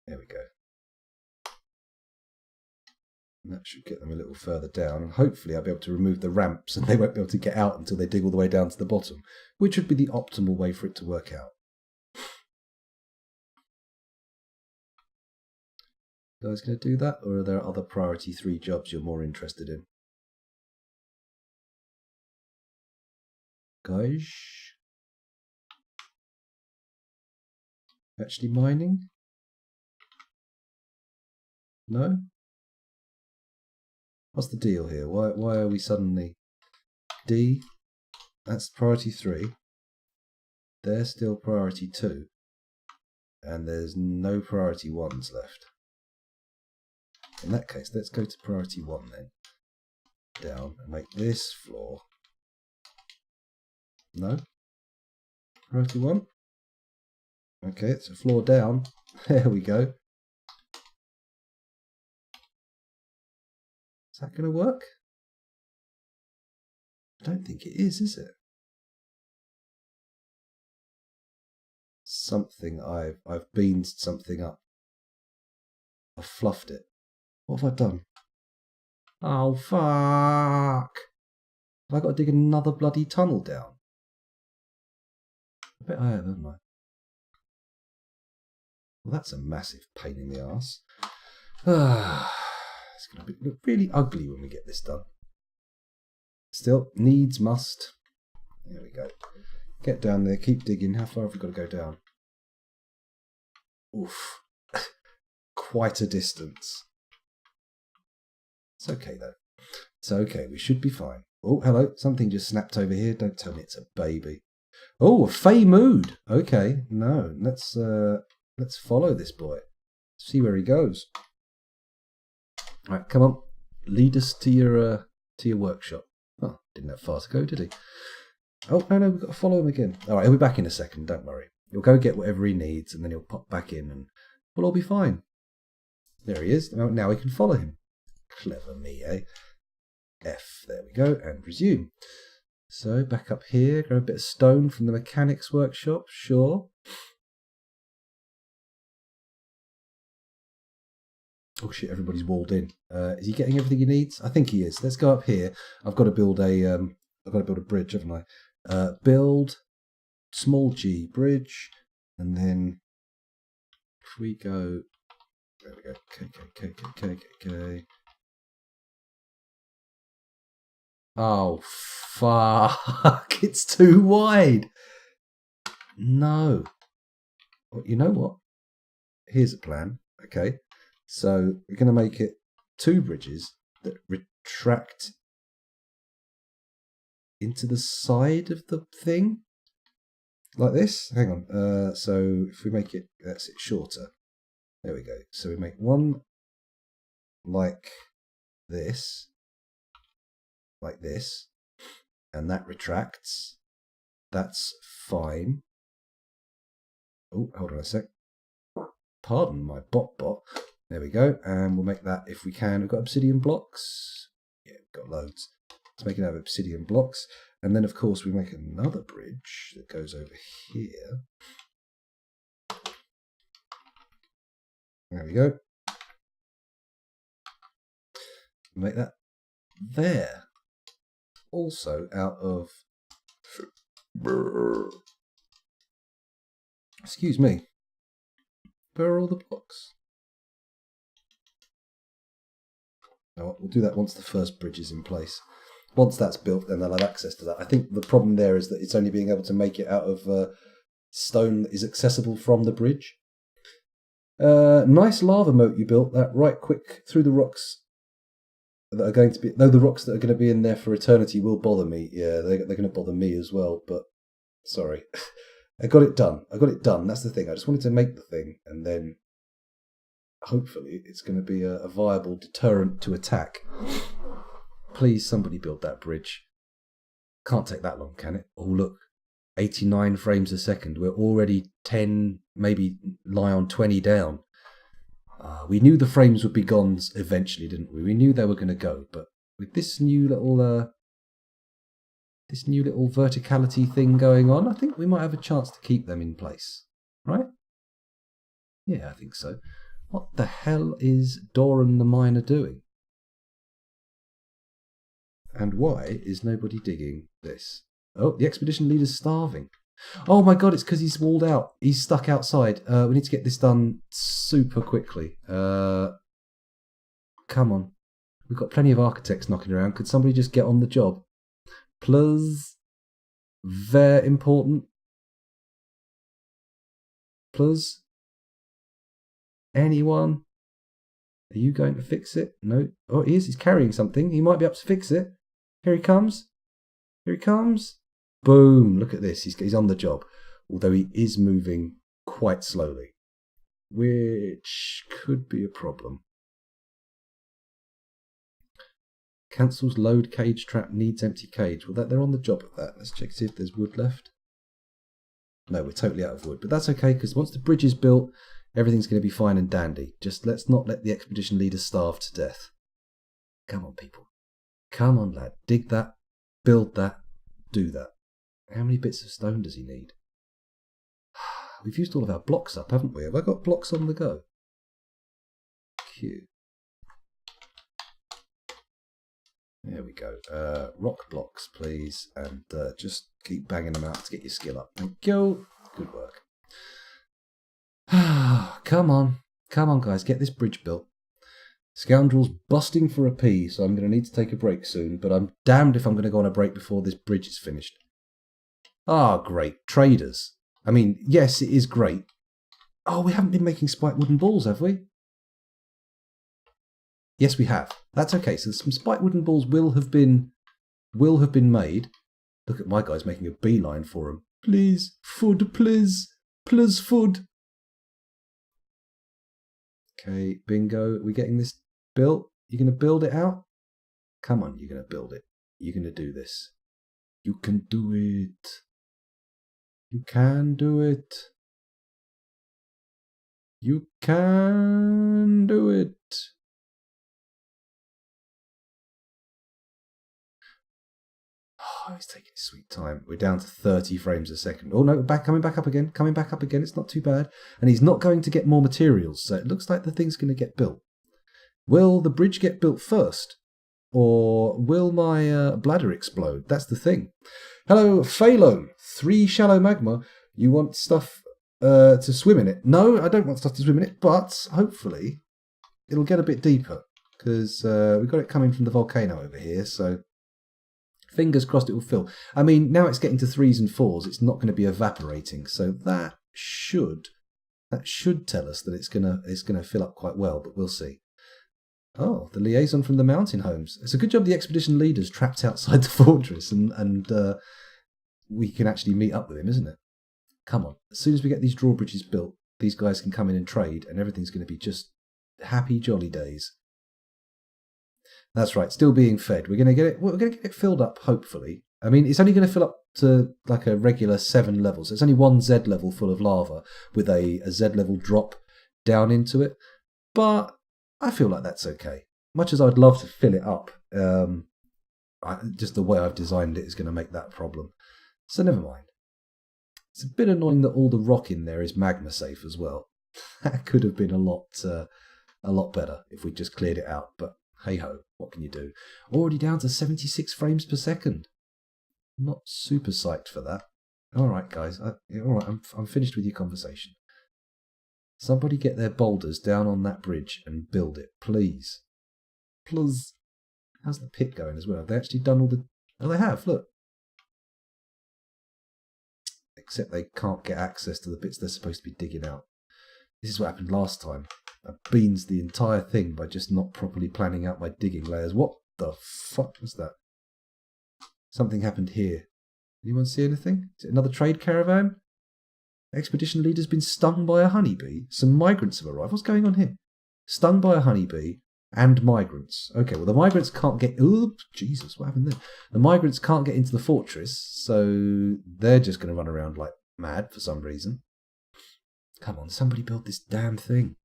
There we go. And that should get them a little further down, and hopefully I'll be able to remove the ramps and they won't be able to get out until they dig all the way down to the bottom, which would be the optimal way for it to work out. You guys going to do that, or are there other priority 3 jobs you're more interested in? Guys? Actually mining? No? What's the deal here? Why are we suddenly... D? That's priority 3. They're still priority 2. And there's no priority 1s left. In that case, let's go to priority 1 then. Down and make this floor. No? Priority 1? Okay, it's a floor down. There we go. Is that going to work? I don't think it is it? Something I've beamed something up. I've fluffed it. What have I done? Oh fuck! Have I got to dig another bloody tunnel down? I bet I have, haven't I? Well, that's a massive pain in the arse. It's going to look really ugly when we get this done. Still, needs must. There we go. Get down there, keep digging. How far have we got to go down? Oof. Quite a distance. It's okay though. It's okay. We should be fine. Oh, hello. Something just snapped over here. Don't tell me it's a baby. Oh, a Fey mood. Okay. No, let's follow this boy. See where he goes. All right, come on. Lead us to your workshop. Oh, didn't have far to go, did he? Oh, no, we've got to follow him again. All right, he'll be back in a second. Don't worry. He'll go get whatever he needs, and then he'll pop back in, and we'll all be fine. There he is. Now we can follow him. Clever me, eh? F. There we go, and resume. So, back up here. Grab a bit of stone from the mechanics workshop. Sure. Oh shit! Everybody's walled in. Is he getting everything he needs? I think he is. Let's go up here. I've got to build a bridge, haven't I? Build small g bridge, and then if we go, there we go. K. Oh fuck! It's too wide. No. Well, you know what? Here's a plan. Okay. So we're going to make it 2 bridges that retract into the side of the thing, like this. Hang on. So if we make it, that's it, shorter. There we go. So we make one like this, and that retracts. That's fine. Oh, hold on a sec. Pardon my bot. There we go, and we'll make that if we can. We've got obsidian blocks. Yeah, we've got loads. Let's make it out of obsidian blocks. And then, of course, we make another bridge that goes over here. There we go. Make that there. Also out of... Excuse me. Where are all the blocks? No, we'll do that once the first bridge is in place. Once that's built, then they'll have access to that. I think the problem there is that it's only being able to make it out of stone that is accessible from the bridge. Nice lava moat you built. That right quick through the rocks that are going to be... Though the rocks that are going to be in there for eternity will bother me. Yeah, they're going to bother me as well, but sorry. I got it done. That's the thing. I just wanted to make the thing, and then hopefully it's going to be a viable deterrent to attack. Please, somebody build that bridge. Can't take that long, can it? Oh, look. 89 frames a second. We're already 10, maybe lie on 20 down. We knew the frames would be gone eventually, didn't we? We knew they were going to go, but with this new little verticality thing going on, I think we might have a chance to keep them in place. Right? Yeah, I think so. What the hell is Doran the Miner doing? And why is nobody digging this? Oh, the expedition leader's starving. Oh my god, it's because he's walled out. He's stuck outside. We need to get this done super quickly. Come on. We've got plenty of architects knocking around. Could somebody just get on the job? Please. Very important. Please. Anyone? Are you going to fix it? No. Oh, he is. He's carrying something. He might be able to fix it. Here he comes. Here he comes. Boom. Look at this. He's on the job. Although he is moving quite slowly. Which could be a problem. Cancels load cage trap. Needs empty cage. Well, they're on the job at that. Let's check see if there's wood left. No, we're totally out of wood. But that's okay, because once the bridge is built, everything's going to be fine and dandy. Just let's not let the expedition leader starve to death. Come on, people. Come on, lad. Dig that. Build that. Do that. How many bits of stone does he need? We've used all of our blocks up, haven't we? Have I got blocks on the go? Q. There we go. Rock blocks, please. And just keep banging them out to get your skill up. Thank you. Good work. Come on. Come on, guys. Get this bridge built. Scoundrel's busting for a pee, so I'm going to need to take a break soon. But I'm damned if I'm going to go on a break before this bridge is finished. Ah, great. Traders. I mean, yes, it is great. Oh, we haven't been making spiked wooden balls, have we? Yes, we have. That's okay. So some spiked wooden balls will have been made. Look at my guys making a beeline for them. Please, food, please. Please, food. Okay, bingo. Are we getting this built? You going to build it out? Come on, you're going to build it. You're going to do this. You can do it. You can do it. You can do it. Oh, it's taking its sweet time. We're down to 30 frames a second. Oh no, coming back up again. Coming back up again. It's not too bad. And he's not going to get more materials, so it looks like the thing's going to get built. Will the bridge get built first? Or will my bladder explode? That's the thing. Hello, Phalo. 3 shallow magma. You want stuff to swim in it? No, I don't want stuff to swim in it, but hopefully it'll get a bit deeper because we've got it coming from the volcano over here, so fingers crossed it will fill. I mean, now it's getting to 3s and 4s. It's not going to be evaporating, so that should tell us that it's gonna fill up quite well, but we'll see. Oh, the liaison from the mountain homes. It's a good job the expedition leader's trapped outside the fortress and we can actually meet up with him, isn't it? Come on. As soon as we get these drawbridges built, these guys can come in and trade and everything's going to be just happy, jolly days. That's right, still being fed. We're going to get it filled up, hopefully. I mean, it's only going to fill up to like a regular 7 levels. It's only 1 Z level full of lava with a Z level drop down into it. But I feel like that's okay. Much as I'd love to fill it up, just the way I've designed it is going to make that a problem. So never mind. It's a bit annoying that all the rock in there is magma safe as well. That could have been a lot better if we just cleared it out. But hey ho, what can you do? Already down to 76 frames per second. Not super psyched for that. All right, guys. All right, I'm finished with your conversation. Somebody get their boulders down on that bridge and build it, please. Please. How's the pit going as well? Have they actually done all the... Oh, they have, look. Except they can't get access to the bits they're supposed to be digging out. This is what happened last time. I beans the entire thing by just not properly planning out my digging layers. What the fuck was that? Something happened here. Anyone see anything? Is it another trade caravan? Expedition leader's been stung by a honeybee. Some migrants have arrived. What's going on here? Stung by a honeybee and migrants. Okay, well the migrants can't get... Ooh, Jesus, what happened there? The migrants can't get into the fortress, so they're just going to run around like mad for some reason. Come on, somebody build this damn thing.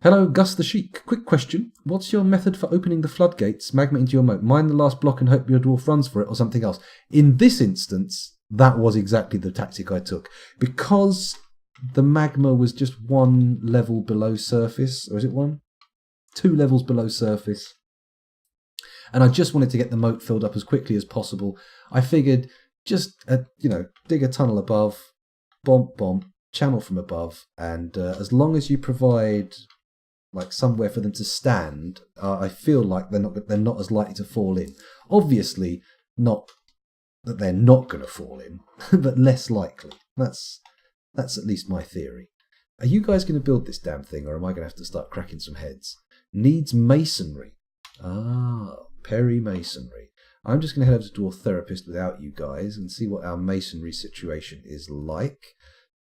Hello, Gus the Sheik. Quick question. What's your method for opening the floodgates, magma into your moat? Mine the last block and hope your dwarf runs for it or something else? In this instance... that was exactly the tactic I took. Because the magma was just 1 level below surface, or is it 1? 2 levels below surface. And I just wanted to get the moat filled up as quickly as possible. I figured just, dig a tunnel above, bomb, channel from above, and as long as you provide like somewhere for them to stand, I feel like they're not as likely to fall in. Obviously, not that they're not going to fall in, but less likely. That's at least my theory. Are you guys going to build this damn thing, or am I going to have to start cracking some heads? Needs masonry. Ah, peri-masonry. I'm just going to head over to Dwarf Therapist without you guys and see what our masonry situation is like.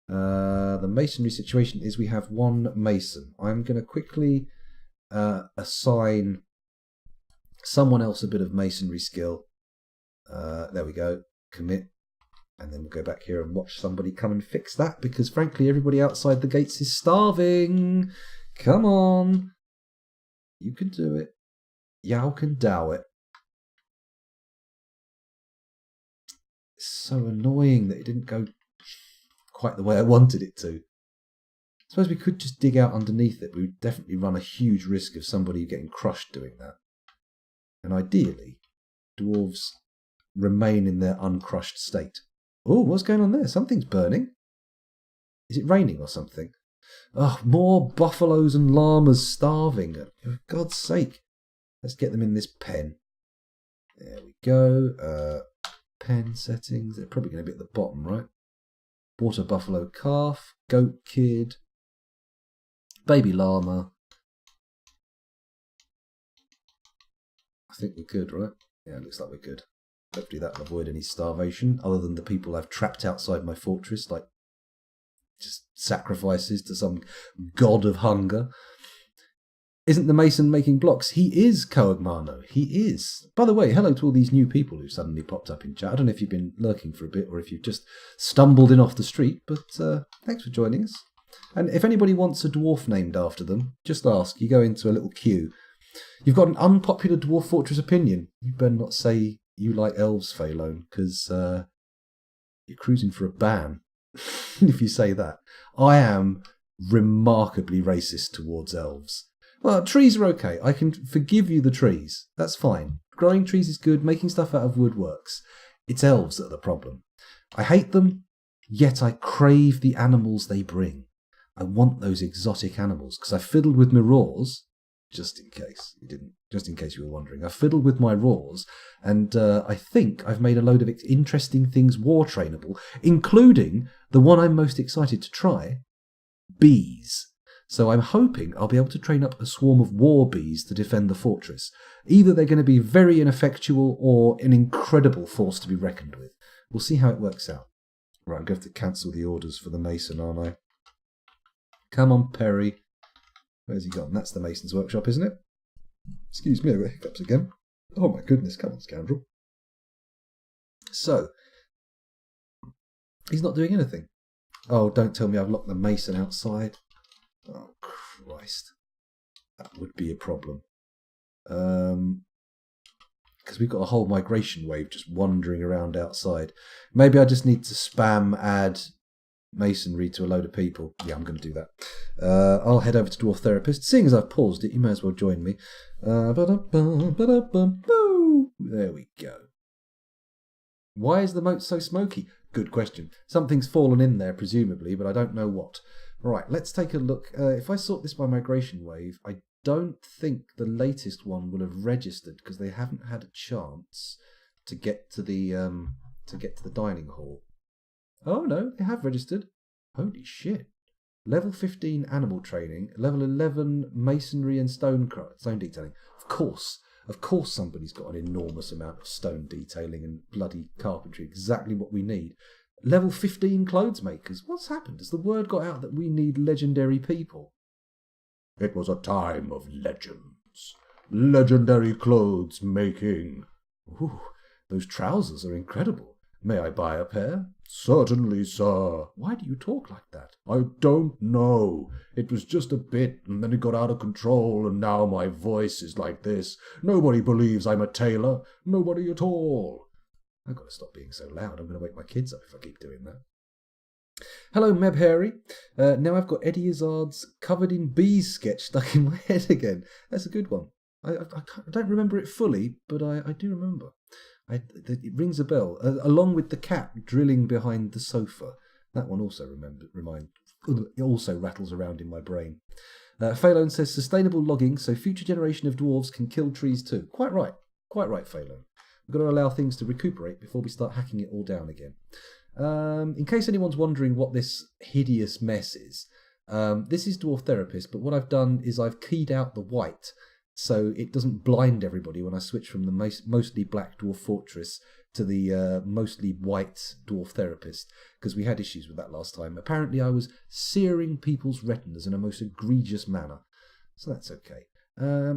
The masonry situation is we have 1 mason. I'm going to quickly assign someone else a bit of masonry skill. There we go. Commit. And then we'll go back here and watch somebody come and fix that, because frankly everybody outside the gates is starving. Come on. You can do it. Yao can dow it. It's so annoying that it didn't go quite the way I wanted it to. I suppose we could just dig out underneath it, but we'd definitely run a huge risk of somebody getting crushed doing that. And ideally, dwarves remain in their uncrushed state. Oh, what's going on there? Something's burning. Is it raining or something? Oh, more buffaloes and llamas starving. For God's sake. Let's get them in this pen. There we go. Pen settings. They're probably going to be at the bottom, right? Water buffalo calf. Goat kid. Baby llama. think we're good, right? Yeah, it looks like we're good. Hopefully that'll avoid any starvation, other than the people I've trapped outside my fortress, like just sacrifices to some god of hunger. Isn't the mason making blocks? He is, Koagmano. He is. By the way, hello to all these new people who suddenly popped up in chat. I don't know if you've been lurking for a bit or if you've just stumbled in off the street, but thanks for joining us. And if anybody wants a dwarf named after them, just ask. You go into a little queue. You've got an unpopular dwarf fortress opinion. You better not say you like elves, Phalone, because you're cruising for a ban if you say that. I am remarkably racist towards elves. Well, trees are okay. I can forgive you the trees. That's fine. Growing trees is good. Making stuff out of wood works. It's elves that are the problem. I hate them, yet I crave the animals they bring. I want those exotic animals because I fiddled with my roars, just in case you were wondering. I fiddled with my roars, and I think I've made a load of interesting things war trainable, including the one I'm most excited to try, bees. So I'm hoping I'll be able to train up a swarm of war bees to defend the fortress. Either they're going to be very ineffectual or an incredible force to be reckoned with. We'll see how it works out. Right, I'm going to have to cancel the orders for the mason, aren't I? Come on, Perry. Where's he gone? That's the mason's workshop, isn't it? Excuse me, I've got hiccups again. Oh my goodness, come on, scoundrel. So, he's not doing anything. Oh, don't tell me I've locked the mason outside. Oh, Christ. That would be a problem. Because we've got a whole migration wave just wandering around outside. Maybe I just need to spam add masonry to a load of people. Yeah, I'm going to do that. I'll head over to Dwarf Therapist. Seeing as I've paused it, you may as well join me. There we go. Why is the moat so smoky? Good question. Something's fallen in there, presumably, but I don't know what. Right, let's take a look. If I sort this by migration wave, I don't think the latest one will have registered because they haven't had a chance to get to the dining hall. Oh no, they have registered. Holy shit! Level 15 animal training, level 11 masonry and stone detailing. Of course, somebody's got an enormous amount of stone detailing and bloody carpentry. Exactly what we need. Level 15 clothes makers. What's happened? Has the word got out that we need legendary people? It was a time of legends. Legendary clothes making. Ooh, those trousers are incredible. May I buy a pair? Certainly, sir. Why do you talk like that? I don't know. It was just a bit, and then it got out of control, and now my voice is like this. Nobody believes I'm a tailor. Nobody at all. I've got to stop being so loud. I'm going to wake my kids up if I keep doing that. Hello, Meb Harry. Now I've got Eddie Izzard's Covered in Bees sketch stuck in my head again. That's a good one. I don't remember it fully, but I do remember. It rings a bell, along with the cat drilling behind the sofa. That one also also rattles around in my brain. Phalone says sustainable logging, so future generation of dwarves can kill trees too. Quite right, Phalone. We've got to allow things to recuperate before we start hacking it all down again. In case anyone's wondering what this hideous mess is, this is Dwarf Therapist, but what I've done is I've keyed out the white so it doesn't blind everybody when I switch from the mostly black Dwarf Fortress to the mostly white Dwarf Therapist, because we had issues with that last time. Apparently I was searing people's retinas in a most egregious manner, so that's okay.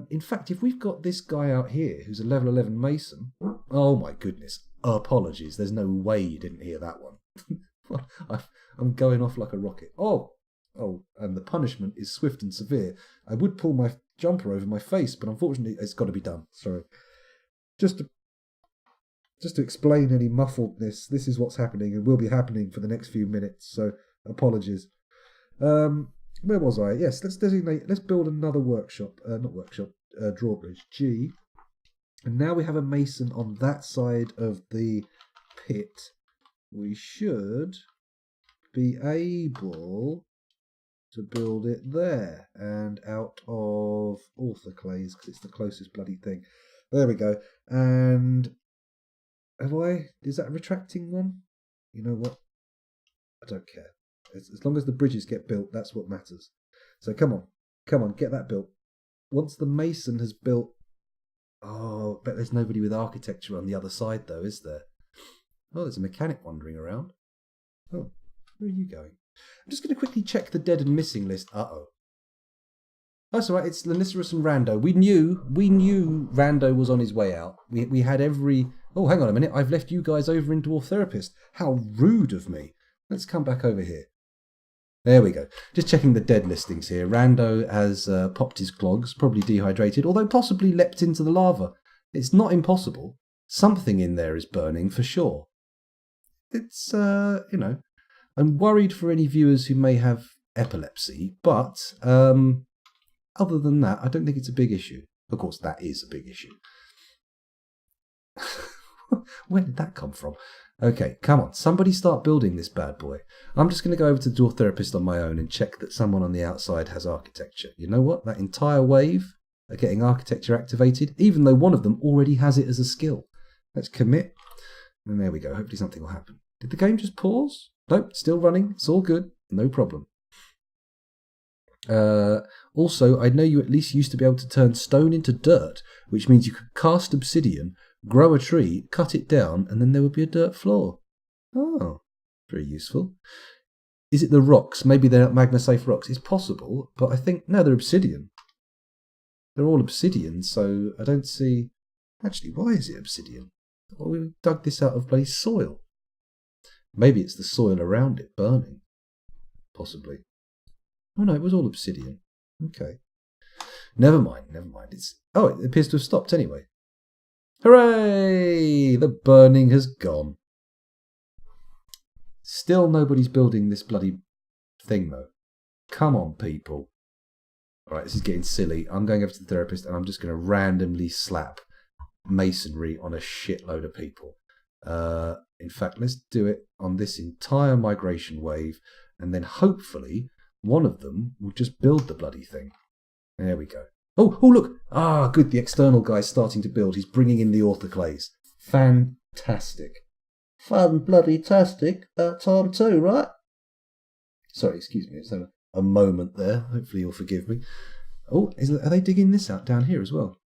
In fact, if we've got this guy out here who's a level 11 mason... Oh my goodness. Apologies. There's no way you didn't hear that one. I'm going off like a rocket. Oh, and the punishment is swift and severe. I would pull my jumper over my face, but unfortunately it's got to be done. Sorry. Just to explain any muffledness, this is what's happening and will be happening for the next few minutes, so apologies. Where was I? Yes, let's build another drawbridge, G. And now we have a mason on that side of the pit. We should be able to build it there and out of orthoclase because it's the closest bloody thing. There we go. And is that a retracting one? You know what? I don't care. As long as the bridges get built, that's what matters. So come on, get that built. Once the mason has built Oh, I bet there's nobody with architecture on the other side, though, is there? Oh, there's a mechanic wandering around. Oh, where are you going? I'm just going to quickly check the dead and missing list. Uh-oh. That's all right. It's Lanicerus and Rando. We knew Rando was on his way out. We had every... Oh, hang on a minute. I've left you guys over in Dwarf Therapist. How rude of me. Let's come back over here. There we go. Just checking the dead listings here. Rando has popped his clogs, probably dehydrated, although possibly leapt into the lava. It's not impossible. Something in there is burning for sure. It's, I'm worried for any viewers who may have epilepsy, but other than that, I don't think it's a big issue. Of course, that is a big issue. Where did that come from? Okay, come on. Somebody start building this bad boy. I'm just going to go over to the Dwarf Therapist on my own and check that someone on the outside has architecture. You know what? That entire wave are getting architecture activated, even though one of them already has it as a skill. Let's commit. And there we go. Hopefully something will happen. Did the game just pause? Nope, still running. It's all good. No problem. Also, I know you at least used to be able to turn stone into dirt, which means you could cast obsidian, grow a tree, cut it down, and then there would be a dirt floor. Oh, very useful. Is it the rocks? Maybe they're not magma-safe rocks. It's possible, but I think... No, they're obsidian. They're all obsidian, so I don't see... Actually, why is it obsidian? Well, we dug this out of bloody soil. Maybe it's the soil around it burning. Possibly. Oh no, it was all obsidian. Okay. Never mind. Oh, it appears to have stopped anyway. Hooray! The burning has gone. Still nobody's building this bloody thing, though. Come on, people. Alright, this is getting silly. I'm going over to the therapist and I'm just going to randomly slap masonry on a shitload of people. In fact, let's do it on this entire migration wave, and then hopefully one of them will just build the bloody thing. There we go. Oh, look! Ah, good, the external guy's starting to build. He's bringing in the orthoclase. Fantastic. Fun-bloody-tastic. About time too, right? Sorry, excuse me. It's a moment there. Hopefully you'll forgive me. Oh, are they digging this out down here as well?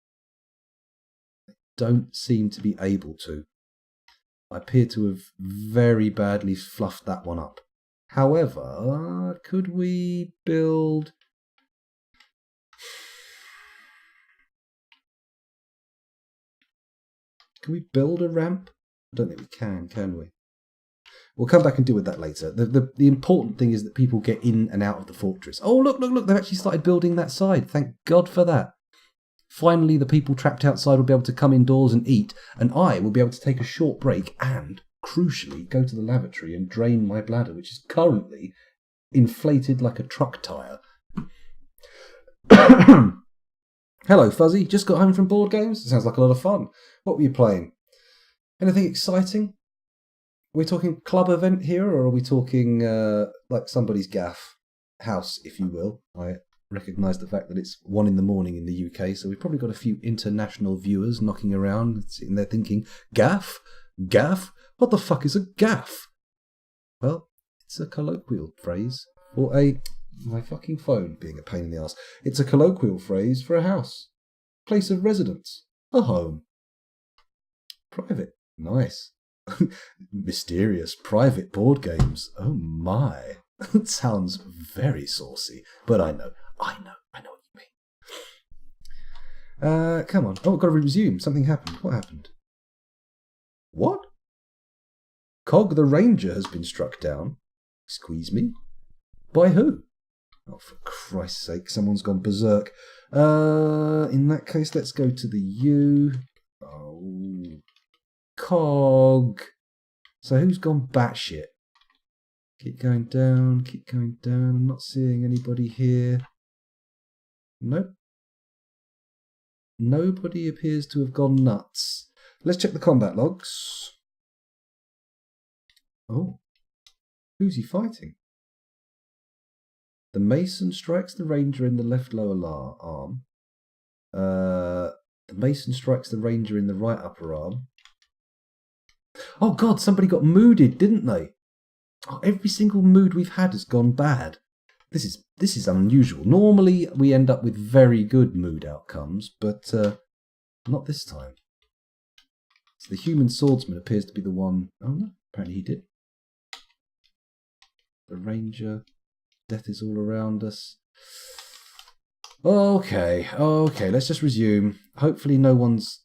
They don't seem to be able to. I appear to have very badly fluffed that one up. However, could we build... Can we build a ramp? I don't think we can we? We'll come back and deal with that later. The important thing is that people get in and out of the fortress. Oh, look, they've actually started building that side. Thank God for that. Finally, the people trapped outside will be able to come indoors and eat, and I will be able to take a short break and, crucially, go to the lavatory and drain my bladder, which is currently inflated like a truck tyre. Hello, Fuzzy. Just got home from board games? It sounds like a lot of fun. What were you playing? Anything exciting? Are we talking club event here, or are we talking like somebody's gaff house, if you will? I recognise the fact that it's 1 a.m. in the UK, so we've probably got a few international viewers knocking around, sitting there thinking, gaff? Gaff? What the fuck is a gaff? Well, it's a colloquial phrase for my fucking phone being a pain in the ass. It's a colloquial phrase for a house. Place of residence. A home. Private. Nice. Mysterious private board games. Oh my. That sounds very saucy. But I know what you mean. Come on. Oh, I've got to resume. Something happened. What happened? What? Cog the Ranger has been struck down. Squeeze me? By who? Oh, for Christ's sake, someone's gone berserk. In that case, let's go to the U. Oh, Cog. So who's gone batshit? Keep going down, keep going down. I'm not seeing anybody here. Nope. Nobody appears to have gone nuts. Let's check the combat logs. Oh. Who's he fighting? The Mason strikes the Ranger in the left lower arm. The Mason strikes the Ranger in the right upper arm. Oh God, somebody got mooded, didn't they? Oh, every single mood we've had has gone bad. This is unusual. Normally we end up with very good mood outcomes, but Not this time. So the human swordsman appears to be the one... Oh no, apparently he did. The ranger. Death is all around us. Okay, let's just resume. Hopefully no one's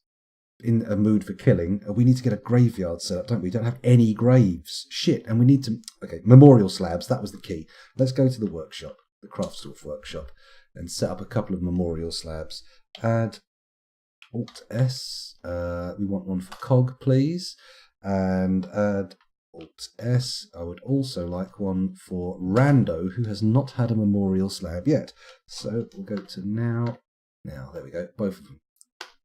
in a mood for killing. We need to get a graveyard set up, don't we? We don't have any graves. Shit, and we need to... Okay, memorial slabs, that was the key. Let's go to the workshop, the Craftsdorf workshop, and set up a couple of memorial slabs. Add Alt-S. We want one for Cog, please. And add Alt-S. I would also like one for Rando, who has not had a memorial slab yet. So we'll go to now. Now, there we go, both of them.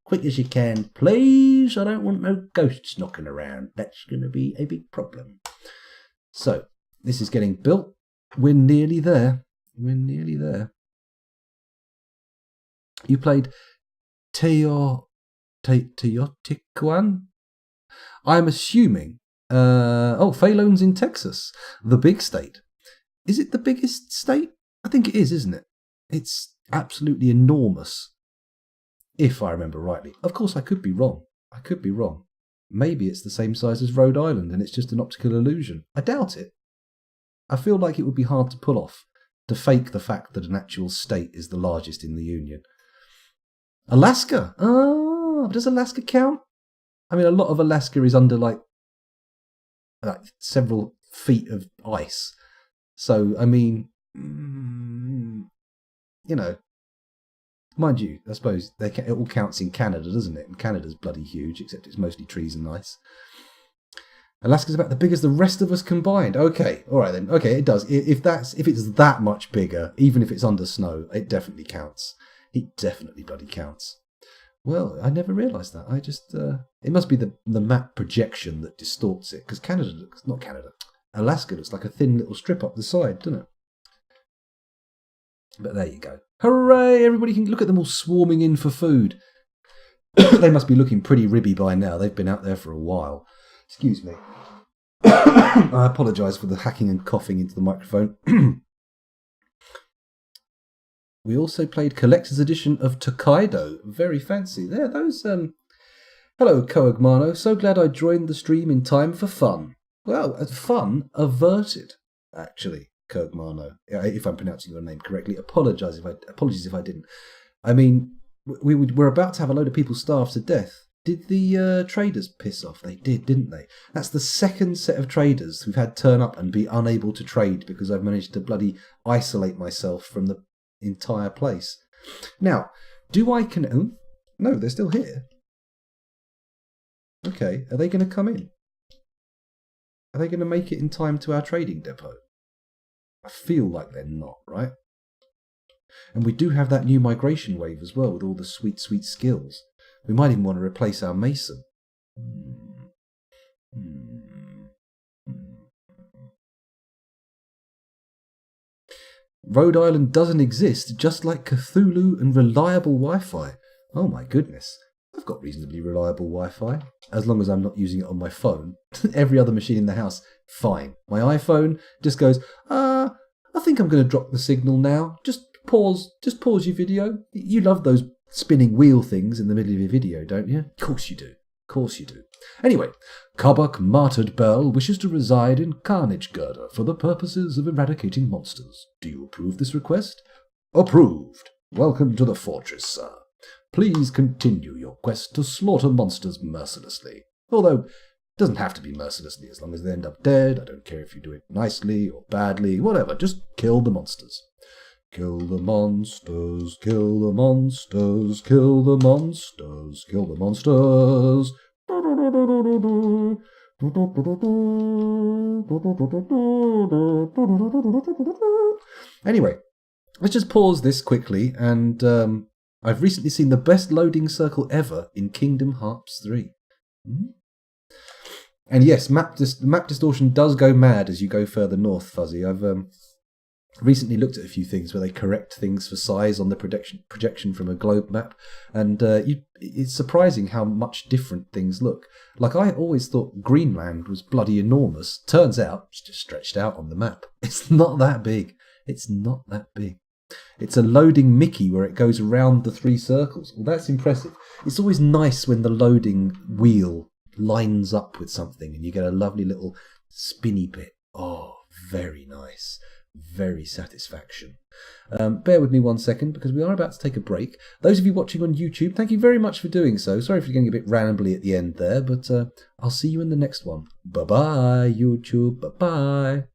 Quick as you can, please. I don't want no ghosts knocking around. That's going to be a big problem. So, this is getting built. We're nearly there. We're nearly there. You played Teotihuacan? I'm assuming. Phalone's in Texas. The big state. Is it the biggest state? I think it is, isn't it? It's absolutely enormous. If I remember rightly. Of course, I could be wrong. I could be wrong. Maybe it's the same size as Rhode Island and it's just an optical illusion. I doubt it. I feel like it would be hard to pull off, to fake the fact that an actual state is the largest in the Union. Alaska! Oh, does Alaska count? I mean, a lot of Alaska is under like several feet of ice. So, I mean, you know, mind you, I suppose it all counts in Canada, doesn't it? And Canada's bloody huge, except it's mostly trees and ice. Alaska's about the big as the rest of us combined. Okay, all right then. Okay, it does. If it's that much bigger, even if it's under snow, it definitely counts. It definitely bloody counts. Well, I never realised that. I just it must be the map projection that distorts it, because Alaska looks like a thin little strip up the side, doesn't it? But there you go. Hooray! Everybody can look at them all swarming in for food. They must be looking pretty ribby by now. They've been out there for a while. Excuse me. I apologise for the hacking and coughing into the microphone. We also played Collector's Edition of Tokaido. Very fancy. There, those... Hello, Koagmano. So glad I joined the stream in time for fun. Well, fun averted, actually. Koagmano, if I'm pronouncing your name correctly. Apologies if I didn't. I mean, we were about to have a load of people starve to death. Did the traders piss off? They did, didn't they? That's the second set of traders we've had turn up and be unable to trade because I've managed to bloody isolate myself from the entire place. Now, no, they're still here. Okay, are they going to come in? Are they going to make it in time to our trading depot? I feel like they're not, right? And we do have that new migration wave as well with all the sweet, sweet skills. We might even want to replace our mason. Rhode Island doesn't exist, just like Cthulhu and reliable Wi-Fi. Oh my goodness. I've got reasonably reliable Wi-Fi, as long as I'm not using it on my phone. Every other machine in the house, fine. My iPhone just goes, I think I'm going to drop the signal now. Just pause your video. You love those spinning wheel things in the middle of your video, don't you? Of course you do. Of course you do. Anyway, Kabak Martyred Bell wishes to reside in Carnage Girder for the purposes of eradicating monsters. Do you approve this request? Approved. Welcome to the fortress, sir. Please continue your quest to slaughter monsters mercilessly. Although, it doesn't have to be mercilessly as long as they end up dead. I don't care if you do it nicely or badly, whatever. Just kill the monsters. Kill the monsters, kill the monsters, kill the monsters, kill the monsters. Anyway, let's just pause this quickly, and I've recently seen the best loading circle ever in Kingdom Hearts 3. And yes, map distortion does go mad as you go further north, Fuzzy. I've recently looked at a few things where they correct things for size on the projection from a globe map, and it's surprising how much different things look. Like, I always thought Greenland was bloody enormous. Turns out it's just stretched out on the map. It's not that big. It's not that big. It's a loading Mickey where it goes around the 3 circles. Well, that's impressive. It's always nice when the loading wheel lines up with something and you get a lovely little spinny bit. Oh, very nice. Very satisfaction. Bear with me 1 second because we are about to take a break. Those of you watching on YouTube, thank you very much for doing so. Sorry for getting a bit rambly at the end there, but I'll see you in the next one. Bye-bye, YouTube. Bye-bye.